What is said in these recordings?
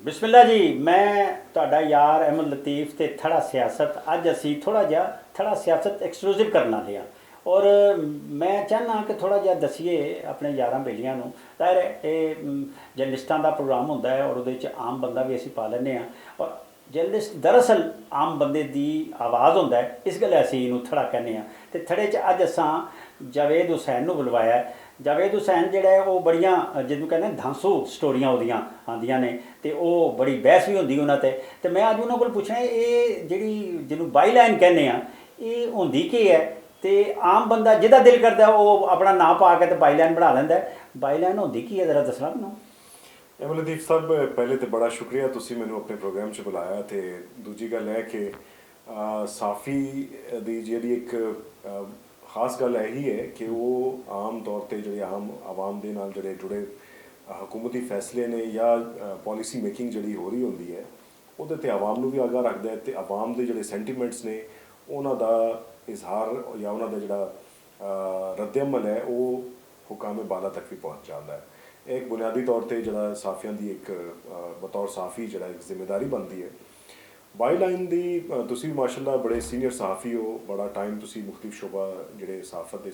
बिस्मिल्ला जी। मैं ਤੁਹਾਡਾ यार अहमद लतीफ़ ते थड़ा सियासत अज असी थोड़ा जिहा थड़ा सियासत एक्सक्लूसिव करना लिया और मैं चाहना कि थोड़ा जिहा दसीए अपने यारां बेलियां नूं। ज़ाहिर है ये जर्नलिस्टां दा प्रोग्राम होंदा है और उहदे च आम बंदा भी असी पा लैंदे आ और जर्नलिस्ट दरअसल आम बंदे दी आवाज़ होंदा है, इस गल्ला असी इहनूं थड़ा कहने आ। ते थड़े च अज असां जावेद हुसैन नूं बुलवाया है। जावेद हुसैन जिहड़ा है वो बड़ियां जिन्हों कहने धांसू स्टोरियां उहदियां आंदियां ने ते ओह बड़ी बहस भी होंदी उन्हां ते मैं अज उन्हां कोल पुछना ये जिहड़ी जिन्हों बाई लाइन कहने आ ये होंदी की है ते आम बंदा जिहदा दिल करदा ओह अपना नां पा के ते बाई लाइन बना लैंदा है। बाई लाइन होंदी की है जरा दसना मैनूं। अहमद लतीफ़ साहब पहले तो बड़ा शुक्रिया तुसी मैनू अपने प्रोग्राम च बुलाया तो दूजी गल है कि साफ़ी दी जिहड़ी एक खास गल यही है कि वो आम तौर पर जो आम आवाम के नाल जिहड़े जुड़े हुकूमती फैसले ने या पॉलिसी मेकिंग जिहड़ी हो रही होंदी है उहदे ते आवाम नूं भी आगाह रखदा है ते आवाम के जिहड़े सेंटीमेंट्स ने उन्हां दा इजहार या उन्हां दा जिहड़ा रद्द-ए-अमल है वो हुकाम बाला तक भी पहुँच जाता है। एक बुनियादी तौर पर जिहड़ा साफियां दी एक बतौर साफ़ी जिहड़ा एक जिम्मेदारी बनती है। बाई लाइन दी तुसी भी माशाअल्लाह बड़े सीनियर सहाफ़ी हो, बड़ा टाइम तुसी मुख्तलिफ शोबा जिहड़े सहाफत दे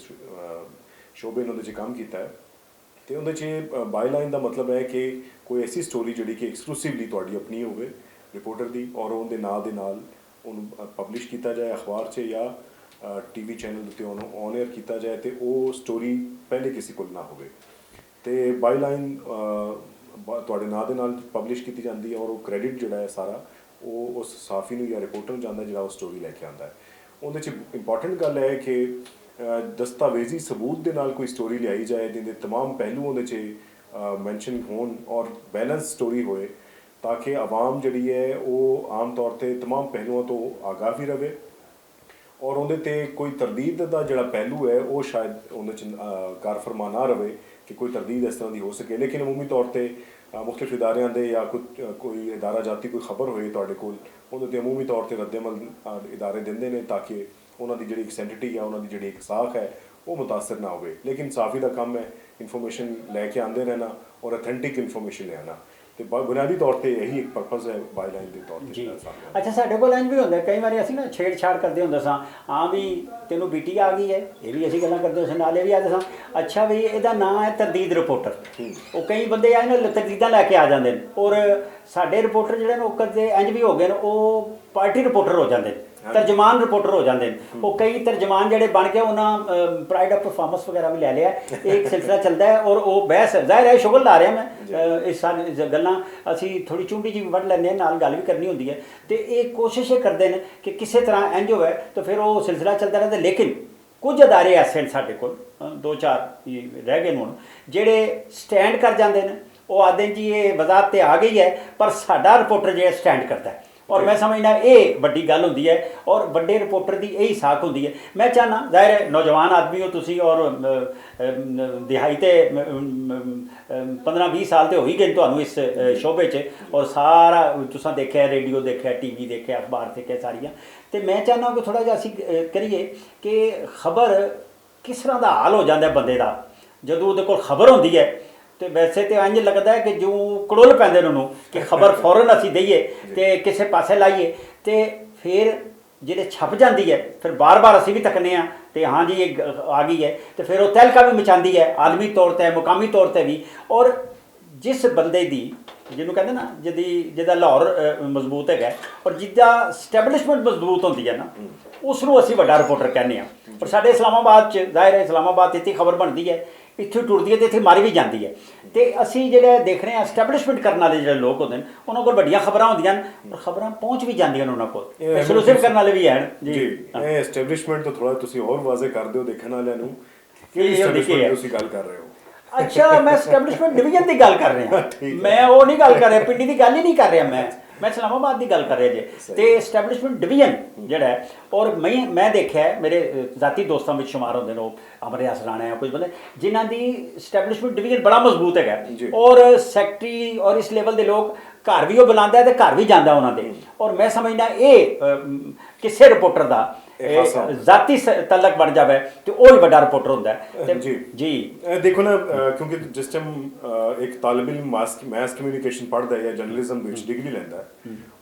शोबे ने उहदे च काम कीता है तो उहदे च बाई लाइन का मतलब है कि कोई ऐसी स्टोरी जिहड़ी कि एक्सक्लूसिवली तुहाडी अपनी होवे रिपोर्टर दी और उहदे नाल दे नाल उहनूं पब्लिश किया जाए अखबार च या टीवी चैनल उत्ते उहनूं ऑन एयर किया जाए तो वो स्टोरी पहले किसी कोल ना होवे तो बाई लाइन तुहाडे नां दे नाल पब्लिश की जाती है और वो क्रेडिट जिहड़ा है सारा वो उस साफ़ी नूं या रिपोर्टर नूं जांदा जिहड़ा वो स्टोरी लैके आंदा है। उहदे च इंपॉर्टेंट गल है कि दस्तावेजी सबूत के नाल कोई स्टोरी लियाई जाए जिंदे तमाम पहलू उहदे च मैंशन होन और बैलेंस स्टोरी होए ताकि आवाम जिहड़ी है वो आम तौर पर तमाम पहलुओं तो आगाह भी रहे और उहदे ते कोई तरदीद का जिहड़ा पहलू है वो शायद उहदे च कार फरमा ना रहे कि कोई तरदीद इस तरह की हो सके। लेकिन अमूमी तौर पर मुख्तलिफ इदारियां दे या कोई इदारा जाती कोई खबर होए तुहाडे कोल उहदे ते अमूमी तौर पर रद्द-ए-अमल इदारे दिंदे ने ताकि उन्होंने जिहड़ी एक सेंटिटी या उन्होंने जिहड़ी एक साख है वो मुतासर ना होवे। लेकिन साफ़ी का काम है इन्फॉर्मेशन लैके आंदे रहना और ऑथेंटिक इन्फॉर्मेशन लियाना तो बुनियादी तौर पर यही एक पर्पज़ है बाई लाइन के तौर पर। अच्छा साढ़े को इंज भी होंगे कई बार असी ना छेड़छाड़ करते होंगे सां हाँ भी तेनों बीटी आ गई है ये भी असी गल्लां करते उस नाले भी आते सां अच्छा भी ਇਹਦਾ नाम है तरदीद रिपोर्टर वो कई बंदे आए ना तरदीदा लैके आ जाते हैं और साढ़े रिपोर्टर जिहड़े ने कदे इंज भी हो गए वो पार्टी रिपोर्टर हो जाते हैं तर्जमान रिपोर्टर हो जाते हैं वो कई तर्जमान जिहड़े बन के उन्होंने प्राइड ऑफ परफॉर्मेंस वगैरह भी लै लिया एक सिलसिला चलता है और वो बहस जाहिर है शुगल ला रहा मैं इस सारी गल्लां असी थोड़ी चुंडी जी वढ़ लैंदे नाल गल भी करनी होंदी है तो ये कोशिश करते हैं कि किसी तरह इंज होवे तो फिर वो सिलसिला चलता रहता। लेकिन कुछ अदारे ऐसे हैं साढ़े कोल दो चार रह गए हुण जिहड़े स्टैंड कर जाते हैं वो आखते हैं जी ये वजाहत तो आ गई है पर साडा रिपोर्टर जो स्टैंड करता है और मैं समझना ये बड़ी गल होंदी है और बड़े रिपोर्टर की यही साख होंदी है। मैं चाहना जाहिर है नौजवान आदमी हो तुसी और दिहाई ते 15-20 साल तो हो ही गए तुहानूं इस शोबे च और सारा तुसां देखिया रेडियो देखिया टीवी देखिया अखबार देखिया सारियां तो मैं चाहना कि थोड़ा जिहा असी करिए कि खबर किस तरह का हाल हो जाता है बंदे का जदों उहदे कोल खबर होंदी है तो वैसे तो इंज लगता है कि जो कड़ुल पैंदे उन्होंने कि खबर फौरन असी दईए तो किसी पासे लाइए तो फिर जिहड़े छप जाती है फिर बार बार असी भी तकने तो हाँ जी ये आ गई है तो फिर वो तहलका भी मचाती है आलमी तौर पर मुकामी तौर पर भी। और जिस बंदे की जिन्होंने कहते ना जिहदा लाहौर मजबूत है और जिदा स्टैबलिशमेंट मजबूत होती है ना उसनों असी वड्डा रिपोर्टर कहने और साडे इस्लामाबाद च जाहिर है इस्लामाबाद इत्थे खबर बनती है इत्थों टुरदी है तो इत्थे मारी भी जाती है तो असी जिहड़े देख रहे हैं स्टैबलिशमेंट करने वाले जिहड़े लोग होंदे उन्होंने कोल वड्डियां खबरां होंदियां और खबरां पहुँच भी जांदियां उन्होंने कोल एक्सक्लूसिव करने वाले भी हैं जी। एस्टैबलिशमेंट तो थोड़ा तुसी और वाज़े कर दिओ देखण वालिਆਂ ਨੂੰ कि एस्टैबलिशमेंट तुसी गल कर रहे हो। अच्छा मैं स्टैबलिशमेंट डिवीजन की गल कर रहा मैं वो नहीं गल कर रहा पिंडी की गल ही नहीं कर रहा मैं इस्लामाबाद की गल कर रहा जे तो स्टैबलिशमेंट डिवीजन जिहड़ा है और मैं देखा है मेरे जाती दोस्तों में शुमार होंगे वो अमर रियास राणा है कुछ बंदे जिन्हों की स्टैबलिशमेंट डिवीजन बड़ा मजबूत है और सैकटरी और इस लेवल के लोग घर भी वो बुलाता है तो घर भी जाता उन्होंने और मैं समझना ये किसी रिपोर्टर का ਜ਼ਾਤੀ ਤਲਕ ਬਣ ਜਾਵੇ ਤੇ ਉਹ ਹੀ ਵੱਡਾ ਰਿਪੋਰਟਰ ਹੁੰਦਾ ਹੈ ਤੇ ਜੀ ਦੇਖੋ ਨਾ ਕਿਉਂਕਿ ਜਿਸ ਟਾਈਮ ਇੱਕ ਤਾਲਿਬ ਇਲਮ ਮਾਸ ਕਮਿਊਨੀਕੇਸ਼ਨ ਪੜ੍ਹਦਾ ਹੈ ਜਾਂ ਜਰਨਲਿਜ਼ਮ ਵਿੱਚ ਡਿਗਰੀ ਲੈਂਦਾ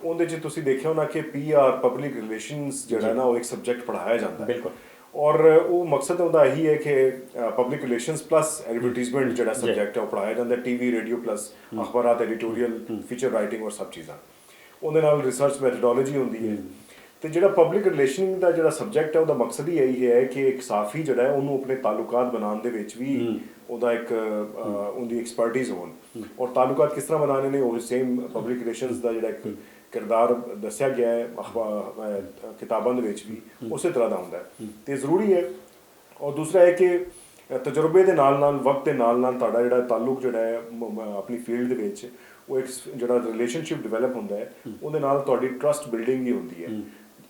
ਉਹਦੇ 'ਚ ਤੁਸੀਂ ਦੇਖਿਆ ਹੋਣਾ ਕਿ PR ਪਬਲਿਕ ਰਿਲੇਸ਼ਨਸ ਜਿਹੜਾ ਨਾ ਉਹ ਇੱਕ ਸਬਜੈਕਟ ਪੜ੍ਹਾਇਆ ਜਾਂਦਾ ਹੈ ਬਿਲਕੁਲ ਔਰ ਉਹ ਮਕਸਦ ਉਹਦਾ ਇਹੀ ਹੈ ਕਿ ਪਬਲਿਕ ਰਿਲੇਸ਼ਨਸ ਪਲੱਸ ਐਡਵਰਟੀਜ਼ਮੈਂਟ ਜਿਹੜਾ ਸਬਜੈਕਟ ਹੈ ਉਹ ਪੜ੍ਹਾਇਆ ਜਾਂਦਾ TV ਰੇਡੀਓ ਪਲੱਸ ਅਖਬਾਰਾਤ ਐਡੀਟੋਰੀਅਲ ਫੀਚਰ ਰਾਈਟਿੰਗ ਔਰ ਸਭ ਚੀਜ਼ਾਂ ਉਹਦੇ ਨਾਲ ਰਿਸਰਚ ਮੈਥਡੋਲੋਜੀ ਹੁੰਦੀ ਹੈ ਤੇ ਜਿਹੜਾ ਪਬਲਿਕ ਰਿਲੇਸ਼ਨਿੰਗ ਦਾ ਜਿਹੜਾ ਸਬਜੈਕਟ ਹੈ ਉਹਦਾ ਮਕਸਦ ਹੀ ਇਹੀ ਹੈ ਕਿ ਇੱਕ ਸਾਫੀ ਜਿਹੜਾ ਹੈ ਉਹਨੂੰ ਆਪਣੇ ਤਾਲੁਕਾਤ ਬਣਾਉਣ ਦੇ ਵਿੱਚ ਵੀ ਉਹਦਾ ਇੱਕ ਉਹਦੀ ਐਕਸਪਰਟਿਜ਼ ਹੋਣ ਔਰ ਤਾਲੁਕਾਤ ਕਿਸ ਤਰ੍ਹਾਂ ਬਣਾਉਣੇ ਨੇ ਉਹ ਸੇਮ ਪਬਲਿਕ ਰਿਲੇਸ਼ਨਸ ਦਾ ਜਿਹੜਾ ਇੱਕ ਕਿਰਦਾਰ ਦੱਸਿਆ ਗਿਆ ਹੈ ਕਿਤਾਬਾਂ ਦੇ ਵਿੱਚ ਵੀ ਉਸੇ ਤਰ੍ਹਾਂ ਦਾ ਹੁੰਦਾ ਹੈ ਤੇ ਜ਼ਰੂਰੀ ਹੈ ਔਰ ਦੂਸਰਾ ਹੈ ਕਿ ਤਜਰਬੇ ਦੇ ਨਾਲ ਨਾਲ ਵਕਤ ਦੇ ਨਾਲ ਨਾਲ ਤੁਹਾਡਾ ਜਿਹੜਾ ਤਾਲੁਕ ਜਿਹੜਾ ਹੈ ਆਪਣੀ ਫੀਲਡ ਦੇ ਵਿੱਚ ਉਹ ਇੱਕ ਜਿਹੜਾ ਰਿਲੇਸ਼ਨਸ਼ਿਪ ਡਿਵੈਲਪ ਹੁੰਦਾ ਹੈ ਉਹਦੇ ਨਾਲ ਤੁਹਾਡੀ ਟਰਸਟ ਬਿਲਡਿੰਗ ਵੀ ਹੁੰਦੀ ਹੈ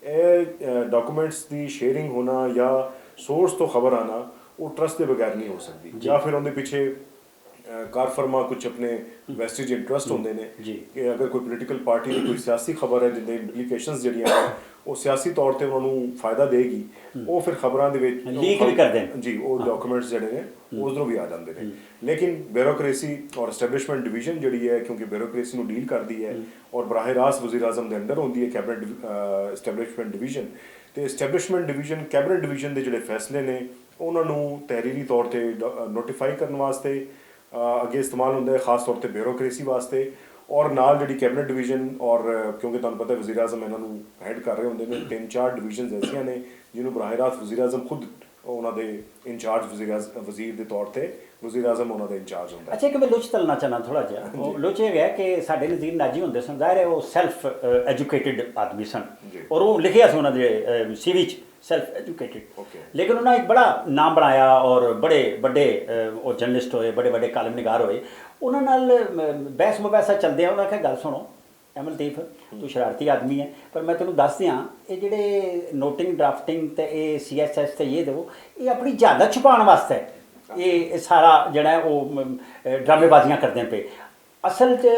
ਇਹ ਡਾਕੂਮੈਂਟਸ ਦੀ ਸ਼ੇਅਰਿੰਗ ਹੋਣਾ ਜਾਂ ਸੋਰਸ ਤੋਂ ਖਬਰ ਆਣਾ ਉਹ ਟਰਸਟ ਦੇ ਬਗੈਰ ਨਹੀਂ ਹੋ ਸਕਦੀ ਜਾਂ ਫਿਰ ਉਹਦੇ ਪਿੱਛੇ ਕਾਰ ਫਰਮਾ ਕੁਝ ਆਪਣੇ ਵੈਸਟੇਜ ਇੰਟਰਸਟ ਹੁੰਦੇ ਨੇ ਕਿ ਅਗਰ ਕੋਈ ਪੋਲੀਟੀਕਲ ਪਾਰਟੀ ਦੀ ਕੋਈ ਸਿਆਸੀ ਖਬਰ ਹੈ ਜਿਹਦੇ ਇੰਪਲੀਕੇਸ਼ਨਸ ਜਿਹੜੀਆਂ ਨੇ ਉਹ ਸਿਆਸੀ ਤੌਰ ਤੇ ਉਹਨਾਂ ਨੂੰ ਫਾਇਦਾ ਦੇਗੀ ਉਹ ਫਿਰ ਖਬਰਾਂ ਦੇ ਵਿੱਚ ਲੀਕ ਵੀ ਕਰਦੇ ਨੇ ਜੀ ਉਹ ਡਾਕੂਮੈਂਟਸ ਜਿਹੜੇ ਨੇ ਉਧਰੋਂ ਵੀ ਆ ਜਾਂਦੇ ਨੇ ਲੇਕਿਨ ਬਿਊਰੋਕ੍ਰੇਸੀ ਔਰ ਐਸਟੈਬਲਿਸ਼ਮੈਂਟ ਡਿਵੀਜ਼ਨ ਜਿਹੜੀ ਹੈ ਕਿਉਂਕਿ ਬਿਊਰੋਕ੍ਰੇਸੀ ਨੂੰ ਡੀਲ ਕਰਦੀ ਹੈ ਔਰ ਬਰਾਹ ਰਾਸਤ ਵਜ਼ੀਰ ਆਜ਼ਮ ਦੇ ਅੰਡਰ ਹੁੰਦੀ ਹੈ ਕੈਬਨਿਟ ਐਸਟੈਬਲਿਸ਼ਮੈਂਟ ਡਿਵੀਜ਼ਨ ਤੇ ਐਸਟੈਬਲਿਸ਼ਮੈਂਟ ਡਿਵੀਜ਼ਨ ਕੈਬਨਿਟ ਡਿਵੀਜ਼ਨ ਦੇ ਜਿਹੜੇ ਫੈਸਲੇ ਨੇ ਉਹਨਾਂ ਨੂੰ ਤਹਿਰੀਰੀ ਤੌਰ ਤੇ ਨੋਟੀਫਾਈ ਕਰਨ ਵਾਸਤੇ ਅੱਗੇ ਇਸਤੇਮਾਲ ਹੁੰਦਾ ਹੈ ਖਾਸ ਤੌਰ ਤੇ ਬਿਊਰੋਕ੍ਰੇਸੀ ਵਾਸਤੇ ਔਰ ਨਾਲ ਜਿਹੜੀ ਕੈਬਨਿਟ ਡਿਵੀਜ਼ਨ ਔਰ ਕਿਉਂਕਿ ਤੁਹਾਨੂੰ ਪਤਾ ਵਜ਼ੀਰ ਆਜ਼ਮ ਇਹਨਾਂ ਨੂੰ ਹੈਡ ਕਰ ਰਹੇ ਹੁੰਦੇ ਨੇ 3-4 ਡਿਵੀਜ਼ਨਸ ਐਸੀਆਂ ਨੇ ਜਿਹਨੂੰ ਬਰਾਹ ਰਾਸਤ ਵਜ਼ੀਰ ਆਜ਼ਮ ਖੁਦ ਉਹਨਾਂ ਦੇ ਇੰਚਾਰਜ ਵਜ਼ੀਰ ਦੇ ਤੌਰ ਤੇ ਵਜ਼ੀਰ ਆਜ਼ਮ ਉਹਨਾਂ ਦਾ ਇੰਚਾਰਜ ਹੁੰਦਾ ਅੱਛਾ ਕਿ ਮੈਂ ਲੁਚ ਤਲਣਾ ਚਾਹਨਾ ਥੋੜਾ ਜਿਹਾ ਉਹ ਲੁਚ ਇਹ ਹੈ ਕਿ ਸਾਡੇ ਨਜ਼ੀਰ ਨਾਜੀ ਹੁੰਦੇ ਸਨ ਜ਼ਾਹਿਰ ਹੈ ਉਹ ਸੈਲਫ ਐਜੂਕੇਟਿਡ ਆਦਮੀ ਸਨ ਔਰ ਉਹ ਲਿਖਿਆ ਸੀ ਉਹਨਾਂ ਦੇ CV 'ਚ ਸੈਲਫ ਐਜੂਕੇਟਿਡ ਲੇਕਿਨ ਉਹਨਾਂ ਇੱਕ ਬੜਾ ਨਾਮ ਬਣਾਇਆ ਔਰ ਬੜੇ ਵੱਡੇ ਉਹ ਜਰਨਲਿਸਟ ਹੋਏ ਬੜੇ ਵੱਡੇ ਕਾਲਮ ਨਿਗਾਰ ਹੋਏ ਉਹਨਾਂ ਨਾਲ ਬਹਿਸ ਮੁਬਾਹਸਾ ਚੱਲਦੇ ਆ ਉਹਨਾਂ ਕਿਹਾ ਗੱਲ ਸੁਣੋ ਅਮਨਦੀਪ ਤੂੰ ਸ਼ਰਾਰਤੀ ਆਦਮੀ ਹੈ ਪਰ ਮੈਂ ਤੈਨੂੰ ਦੱਸ ਦਿਆਂ ਇਹ ਜਿਹੜੇ ਨੋਟਿੰਗ ਡਰਾਫਟਿੰਗ ਤੇ ਇਹ CSS ਤੇ ਇਹ ਦੇਵੋ ਇਹ ਆਪਣੀ ਜ਼ਿਆਦਾ ਛੁਪਾਉਣ ਵਾਸਤੇ ਹੈ ਇਹ ਸਾਰਾ ਜਿਹੜਾ ਉਹ ਡਰਾਮੇਬਾਜ਼ੀਆਂ ਕਰਦੇ ਪਏ ਅਸਲ 'ਚ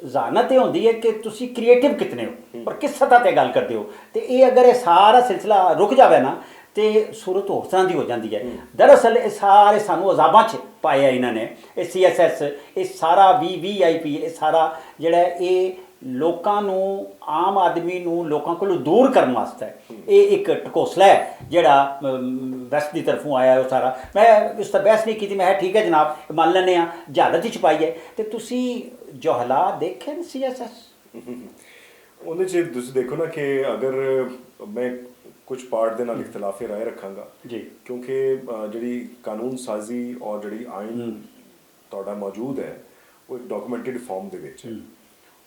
ਜ਼ਾਨਤ ਇਹ ਹੁੰਦੀ ਹੈ ਕਿ ਤੁਸੀਂ ਕ੍ਰੀਏਟਿਵ ਕਿਤਨੇ ਹੋ ਪਰ ਕਿਸ ਸਤ੍ਹਾ ਤੇ ਗੱਲ ਕਰਦੇ ਹੋ ਤੇ ਇਹ ਅਗਰ ਇਹ ਸਾਰਾ ਸਿਲਸਿਲਾ ਰੁਕ ਜਾਵੇ ਨਾ ਤੇ ਸੂਰਤ ਹੋਰ ਤਰ੍ਹਾਂ ਦੀ ਹੋ ਜਾਂਦੀ ਹੈ ਦਰਅਸਲ ਇਹ ਸਾਰੇ ਸਾਨੂੰ ਅਜ਼ਾਬਾਂ 'ਚ ਪਾਇਆ ਇਹਨਾਂ ਨੇ ਇਹ CSS ਇਹ ਸਾਰਾ VIP ਇਹ ਸਾਰਾ ਜਿਹੜਾ ਇਹ ਲੋਕਾਂ ਨੂੰ ਆਮ ਆਦਮੀ ਨੂੰ ਲੋਕਾਂ ਕੋਲੋਂ ਦੂਰ ਕਰਨ ਵਾਸਤੇ ਇਹ ਇੱਕ ਢਕੋਸਲਾ ਹੈ ਜਿਹੜਾ ਵੈਸਟ ਦੀ ਤਰਫੋਂ ਆਇਆ ਉਹ ਸਾਰਾ ਮੈਂ ਇਸ ਤਾਂ ਬਹਿਸ ਨਹੀਂ ਕੀਤੀ ਮੈਂ ਠੀਕ ਹੈ ਜਨਾਬ ਮੰਨ ਲੈਂਦੇ ਹਾਂ ਜਹਾਲਤ ਹੀ ਛਪਾਈ ਹੈ ਤੇ ਤੁਸੀਂ ਜੋ ਹਾਲਾਤ ਦੇਖੇ ਨੇ CSS ਉਹਦੇ 'ਚ ਤੁਸੀਂ ਦੇਖੋ ਨਾ ਕਿ ਅਗਰ ਮੈਂ ਕੁਝ ਪਾਰਟ ਦੇ ਨਾਲ ਇਖਤਲਾਫੀ ਰਾਏ ਰੱਖਾਂਗਾ ਜੀ ਕਿਉਂਕਿ ਜਿਹੜੀ ਕਾਨੂੰਨ ਸਾਜ਼ੀ ਔਰ ਜਿਹੜੀ ਆਇਨ ਤੁਹਾਡਾ ਮੌਜੂਦ ਹੈ ਉਹ ਇੱਕ ਡਾਕੂਮੈਂਟਡ ਫਾਰਮ ਦੇ ਵਿੱਚ ਹੈ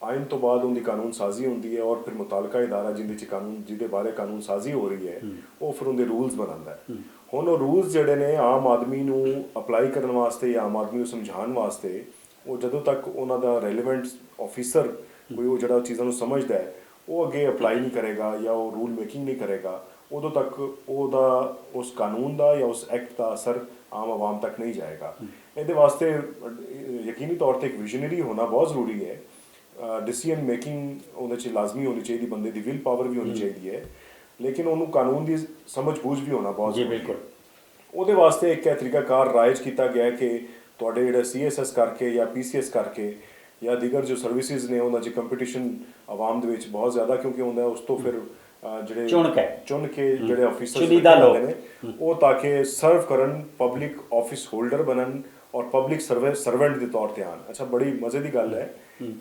ਆਇਨ ਤੋਂ ਬਾਅਦ ਉਹਦੀ ਕਾਨੂੰਨ ਸਾਜ਼ੀ ਹੁੰਦੀ ਹੈ ਔਰ ਫਿਰ ਮੁਤਾਲਕਾ ਇਦਾਰਾ ਜਿਹਦੇ ਬਾਰੇ ਕਾਨੂੰਨ ਸਾਜ਼ੀ ਹੋ ਰਹੀ ਹੈ ਉਹ ਫਿਰ ਉਹਦੇ ਰੂਲਸ ਬਣਾਉਂਦਾ ਹੈ ਹੁਣ ਉਹ ਰੂਲਸ ਜਿਹੜੇ ਨੇ ਆਮ ਆਦਮੀ ਨੂੰ ਅਪਲਾਈ ਕਰਨ ਵਾਸਤੇ ਜਾਂ ਆਮ ਆਦਮੀ ਨੂੰ ਸਮਝਾਉਣ ਵਾਸਤੇ ਉਹ ਜਦੋਂ ਤੱਕ ਉਹਨਾਂ ਦਾ ਰੈਲੇਵੈਂਟ ਆਫੀਸਰ ਕੋਈ ਉਹ ਜਿਹੜਾ ਚੀਜ਼ਾਂ ਨੂੰ ਸਮਝਦਾ ਹੈ ਉਹ ਅੱਗੇ ਅਪਲਾਈ ਨਹੀਂ ਕਰੇਗਾ ਜਾਂ ਉਹ ਰੂਲ ਮੇਕਿੰਗ ਨਹੀਂ ਕਰੇਗਾ ਉਦੋਂ ਤੱਕ ਉਹਦਾ ਉਸ ਕਾਨੂੰਨ ਦਾ ਜਾਂ ਉਸ ਐਕਟ ਦਾ ਅਸਰ ਆਮ ਆਵਾਮ ਤੱਕ ਨਹੀਂ ਜਾਏਗਾ ਇਹਦੇ ਵਾਸਤੇ ਯਕੀਨੀ ਤੌਰ ਤੇ ਇੱਕ ਵਿਜ਼ਨਰੀ ਹੋਣਾ ਬਹੁਤ ਜ਼ਰੂਰੀ ਹੈ ਡਿਸੀਜਨ ਮੇਕਿੰਗ ਉਹਦੇ 'ਚ ਲਾਜ਼ਮੀ ਹੋਣੀ ਚਾਹੀਦੀ ਬੰਦੇ ਦੀ ਵਿਲ ਪਾਵਰ ਵੀ ਹੋਣੀ ਚਾਹੀਦੀ ਹੈ ਲੇਕਿਨ ਉਹਨੂੰ ਕਾਨੂੰਨ ਦੀ ਸਮਝ ਬੂਝ ਵੀ ਹੋਣਾ ਬਹੁਤ ਜ਼ਰੂਰੀ ਹੈ ਉਹਦੇ ਵਾਸਤੇ ਇੱਕ ਤਰੀਕਾਕਾਰ ਰਾਇਜ ਕੀਤਾ ਗਿਆ ਕਿ ਤੁਹਾਡੇ ਜਿਹੜਾ CSS ਕਰਕੇ ਜਾਂ PCS ਕਰਕੇ ਜਾਂ ਦੀਗਰ ਜੋ ਸਰਵਿਸਿਜ਼ ਨੇ ਉਹਨਾਂ 'ਚ ਕੰਪੀਟੀਸ਼ਨ ਆਵਾਮ ਦੇ ਵਿੱਚ ਬਹੁਤ ਜ਼ਿਆਦਾ ਕਿਉਂਕਿ ਹੁੰਦਾ ਉਸ ਤੋਂ ਫਿਰ ਜਿਹੜੇ ਚੁਣ ਕੇ ਜਿਹੜੇ ਆਫੀਸਰਸ ਨੇ ਉਹ ਤਾਂ ਕਿ ਸਰਵ ਕਰਨ ਪਬਲਿਕ ਆਫਿਸ ਹੋਲਡਰ ਬਣਨ ਔਰ ਪਬਲਿਕ ਸਰਵੈਂਟ ਦੇ ਤੌਰ ਤੇ ਆਣ ਅੱਛਾ ਬੜੀ ਮਜ਼ੇ ਦੀ ਗੱਲ ਹੈ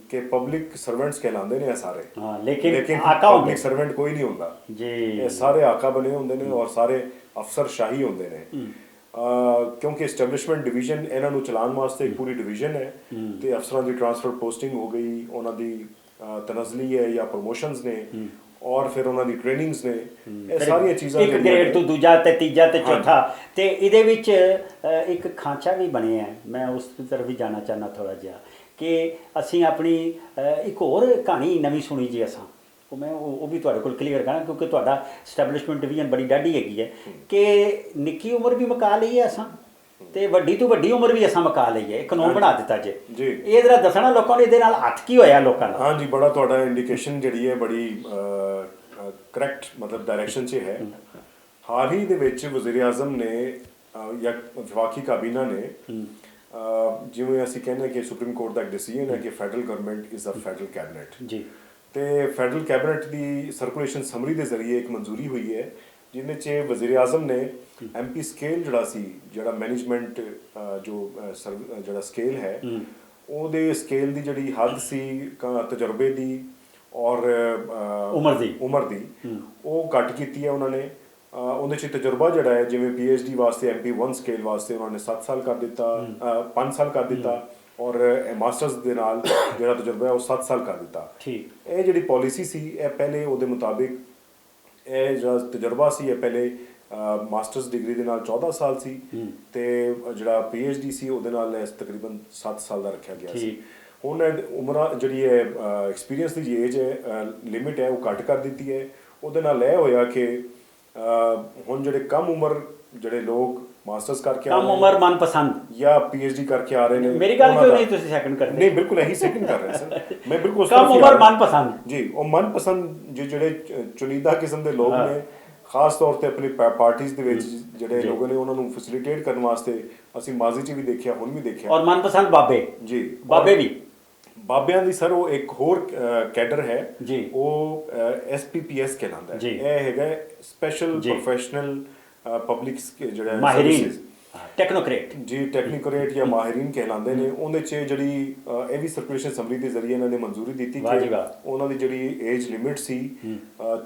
ਕਿ ਪਬਲਿਕ ਸਰਵੈਂਟਸ ਕਹਿਲਾਉਂਦੇ ਨੇ ਇਹ ਸਾਰੇ ਲੇਕਿਨ ਪਬਲਿਕ ਸਰਵੈਂਟ ਕੋਈ ਨਹੀਂ ਹੁੰਦਾ ਜੀ ਇਹ ਸਾਰੇ ਆਕਾ ਬਣੇ ਹੁੰਦੇ ਨੇ ਔਰ ਸਾਰੇ ਅਫਸਰ ਸ਼ਾਹੀ ਹੁੰਦੇ ਨੇ ਕਿਉਂਕਿ ਐਸਟੈਬਲਿਸ਼ਮੈਂਟ ਡਿਵੀਜ਼ਨ ਇਹਨਾਂ ਨੂੰ ਚਲਾਉਣ ਵਾਸਤੇ ਇੱਕ ਪੂਰੀ ਡਿਵੀਜ਼ਨ ਹੈ ਤੇ ਅਫਸਰਾਂ ਦੀ ਟ੍ਰਾਂਸਫਰ ਪੋਸਟਿੰਗ ਹੋ ਗਈ ਉਹਨਾਂ ਦੀ ਤਨਜ਼ਲੀ ਹੈ ਜਾਂ ਪ੍ਰਮੋਸ਼ਨਸ ਨੇ ਔਰ ਫਿਰ ਉਹਨਾਂ ਦੀ ਟ੍ਰੇਨਿੰਗਸ ਨੇ ਇਹ ਸਾਰੀਆਂ ਚੀਜ਼ਾਂ ਇੱਕ ਗ੍ਰੇਡ ਤੋਂ ਦੂਜਾ ਤੇ ਤੀਜਾ ਤੇ ਚੌਥਾ ਤੇ ਇਹਦੇ ਵਿੱਚ ਇੱਕ ਖਾਂਚਾ ਵੀ ਬਣਿਆ ਹੈ ਮੈਂ ਉਸ ਤਰਫ ਵੀ ਜਾਣਾ ਚਾਹੁੰਦਾ ਥੋੜਾ ਜਿਹਾ ਕਿ ਅਸੀਂ ਆਪਣੀ ਇੱਕ ਹੋਰ ਕਹਾਣੀ ਨਵੀਂ ਸੁਣੀ ਜੀ ਅਸਾਂ ਉਹ ਵੀ ਤੁਹਾਡੇ ਕੋਲ ਕਲੀਅਰ ਕਰਾਂ ਕਿਉਂਕਿ ਤੁਹਾਡਾ ਐਸਟੈਬਲਿਸ਼ਮੈਂਟ ਡਿਵੀਜ਼ਨ ਬੜੀ ਡਾਢੀ ਹੈਗੀ ਹੈ ਕਿ ਨਿੱਕੀ ਉਮਰ ਵੀ ਮੁਕਾ ਲਈ ਹੈ ਅਸਾਂ ਤੇ ਵੱਡੀ ਤੋਂ ਵੱਡੀ ਉਮਰ ਵੀ ਅਸਾਂ ਮੁਕਾ ਲਈ ਹੈ ਕਾਨੂੰਨ ਬਣਾ ਦਿੱਤਾ ਜੇ ਇਹ ਜ਼ਰਾ ਦੱਸਣਾ ਲੋਕਾਂ ਨੂੰ ਇਹਦੇ ਨਾਲ ਹੱਥ ਕੀ ਹੋਇਆ ਲੋਕਾਂ ਦਾ ਹਾਂਜੀ ਬੜਾ ਤੁਹਾਡਾ ਇੰਡੀਕੇਸ਼ਨ ਜਿਹੜੀ ਹੈ ਬੜੀ ਕਰੈਕਟ ਮਤਲਬ ਡਾਇਰੈਕਸ਼ਨ 'ਚ ਹੈ ਹਾਲ ਹੀ ਦੇ ਵਿੱਚ ਵਜ਼ੀਰ ਆਜ਼ਮ ਨੇ ਜਾਂ ਵਫਾਕੀ ਕਾਬੀਨਾ ਨੇ ਜਿਵੇਂ ਅਸੀਂ ਕਹਿੰਦੇ ਕਿ ਸੁਪਰੀਮ ਕੋਰਟ ਦਾ ਇੱਕ ਡਿਸੀਜਨ ਹੈ ਕਿ federal government is a federal cabinet ਜੀ, ਤੇ ਫੈਡਰਲ ਕੈਬਨਿਟ ਦੀ ਸਰਕੂਲੇਸ਼ਨ ਸਮਰੀ ਦੇ ਜ਼ਰੀਏ ਇੱਕ ਮਨਜ਼ੂਰੀ ਹੋਈ ਹੈ ਜਿਹਦੇ 'ਚ ਵਜ਼ੀਰ ਆਜ਼ਮ ਨੇ ਐਮਪੀ ਸਕੇਲ ਜਿਹੜਾ ਮੈਨੇਜਮੈਂਟ ਜਿਹੜਾ ਸਕੇਲ ਹੈ ਉਹਦੇ ਸਕੇਲ ਦੀ ਜਿਹੜੀ ਹੱਦ ਸੀ ਤਜਰਬੇ ਦੀ ਔਰ ਉਮਰ ਦੀ ਉਹ ਘੱਟ ਕੀਤੀ ਹੈ ਉਹਨਾਂ ਨੇ। ਉਹਦੇ 'ਚ ਤਜਰਬਾ ਜਿਹੜਾ ਹੈ ਜਿਵੇਂ PhD ਵਾਸਤੇ MP1 ਸਕੇਲ ਵਾਸਤੇ ਉਹਨਾਂ ਨੇ 7 ਸਾਲ ਕਰ ਦਿੱਤਾ 5 ਸਾਲ ਕਰ ਦਿੱਤਾ ਔਰ ਮਾਸਟਰਸ ਦੇ ਨਾਲ ਜਿਹੜਾ ਤਜਰਬਾ ਹੈ ਉਹ 7 ਸਾਲ ਕਰ ਦਿੱਤਾ। ਇਹ ਜਿਹੜੀ ਪਾਲਿਸੀ ਸੀ ਇਹ ਪਹਿਲੇ ਉਹਦੇ ਮੁਤਾਬਿਕ ਇਹ ਜਿਹੜਾ ਤਜਰਬਾ ਸੀ ਇਹ ਪਹਿਲੇ ਮਾਸਟਰਸ ਡਿਗਰੀ ਦੇ ਨਾਲ 14 ਸਾਲ ਸੀ ਤੇ ਜਿਹੜਾ PhD ਸੀ ਉਹਦੇ ਨਾਲ ਤਕਰੀਬਨ 7 ਸਾਲ ਦਾ ਰੱਖਿਆ ਗਿਆ ਸੀ। ਹੁਣ ਉਮਰ ਜਿਹੜੀ ਹੈ ਐਕਸਪੀਰੀਅੰਸ ਦੀ ਏਜ ਹੈ ਲਿਮਿਟ ਹੈ ਉਹ ਘੱਟ ਕਰ ਦਿੱਤੀ ਹੈ। ਉਹਦੇ ਨਾਲ ਇਹ ਹੋਇਆ ਕਿ ਹੁਣ ਜਿਹੜੇ ਕਮ ਉਮਰ ਜਿਹੜੇ ਲੋਕ ਮਾਸਟਰਸ ਕਰਕੇ ਕਮ ਉਮਰ ਮਨਪਸੰਦ ਜਾਂ PhD ਕਰਕੇ ਆ ਰਹੇ ਨੇ। ਮੇਰੀ ਗੱਲ ਕਿਉਂ ਨਹੀਂ ਤੁਸੀਂ ਸੈਕੰਡ ਕਰਦੇ? ਨਹੀਂ ਬਿਲਕੁਲ ਇਹੀ ਸੈਕੰਡ ਕਰ ਰਹੇ ਸਰ ਮੈਂ ਬਿਲਕੁਲ ਕਮ ਉਮਰ ਮਨਪਸੰਦ ਜੀ ਉਹ ਮਨਪਸੰਦ ਜਿਹੜੇ ਚੁਣੀਦਾ ਕਿਸਮ ਦੇ ਲੋਕ ਨੇ ਖਾਸ ਤੌਰ ਤੇ ਆਪਣੀ ਪਾਰਟੀਆਂ ਦੇ ਵਿੱਚ ਜਿਹੜੇ ਲੋਕਾਂ ਨੇ ਉਹਨਾਂ ਨੂੰ ਫੈਸਿਲਿਟੇਟ ਕਰਨ ਵਾਸਤੇ ਅਸੀਂ ਮਾਜ਼ੀ 'ਚ ਵੀ ਦੇਖਿਆ ਹੁਣ ਵੀ ਦੇਖਿਆ। ਔਰ ਮਨਪਸੰਦ ਬਾਬੇ ਜੀ ਬਾਬੇ ਵੀ ਬਾਬਿਆਂ ਦੀ ਸਰ ਉਹ ਇੱਕ ਹੋਰ ਕੈਡਰ ਹੈ ਜੀ ਉਹ SPPS ਕਹਿਲਾਉਂਦਾ ਹੈ। ਇਹ ਹੈਗਾ ਸਪੈਸ਼ਲ ਪ੍ਰੋਫੈਸ਼ਨਲ ਪਬਲਿਕ ਜਿਹੜਾ ਮਾਹਿਰੀਨ ਟੈਕਨੋਕ੍ਰੇਟ ਜੀ ਟੈਕਨੀਕੋਰੇਟ ਜਾਂ ਮਾਹਿਰੀਨ ਕਹਿਲਾਉਂਦੇ ਨੇ। ਉਹਦੇ 'ਚ ਜਿਹੜੀ ਇਹ ਵੀ ਸਰਕੂਲੇਸ਼ਨ ਸਮਰੀ ਦੇ ਜ਼ਰੀਏ ਇਹਨਾਂ ਨੇ ਮਨਜ਼ੂਰੀ ਦਿੱਤੀ ਕਿ ਉਹਨਾਂ ਦੀ ਜਿਹੜੀ ਏਜ ਲਿਮਿਟ ਸੀ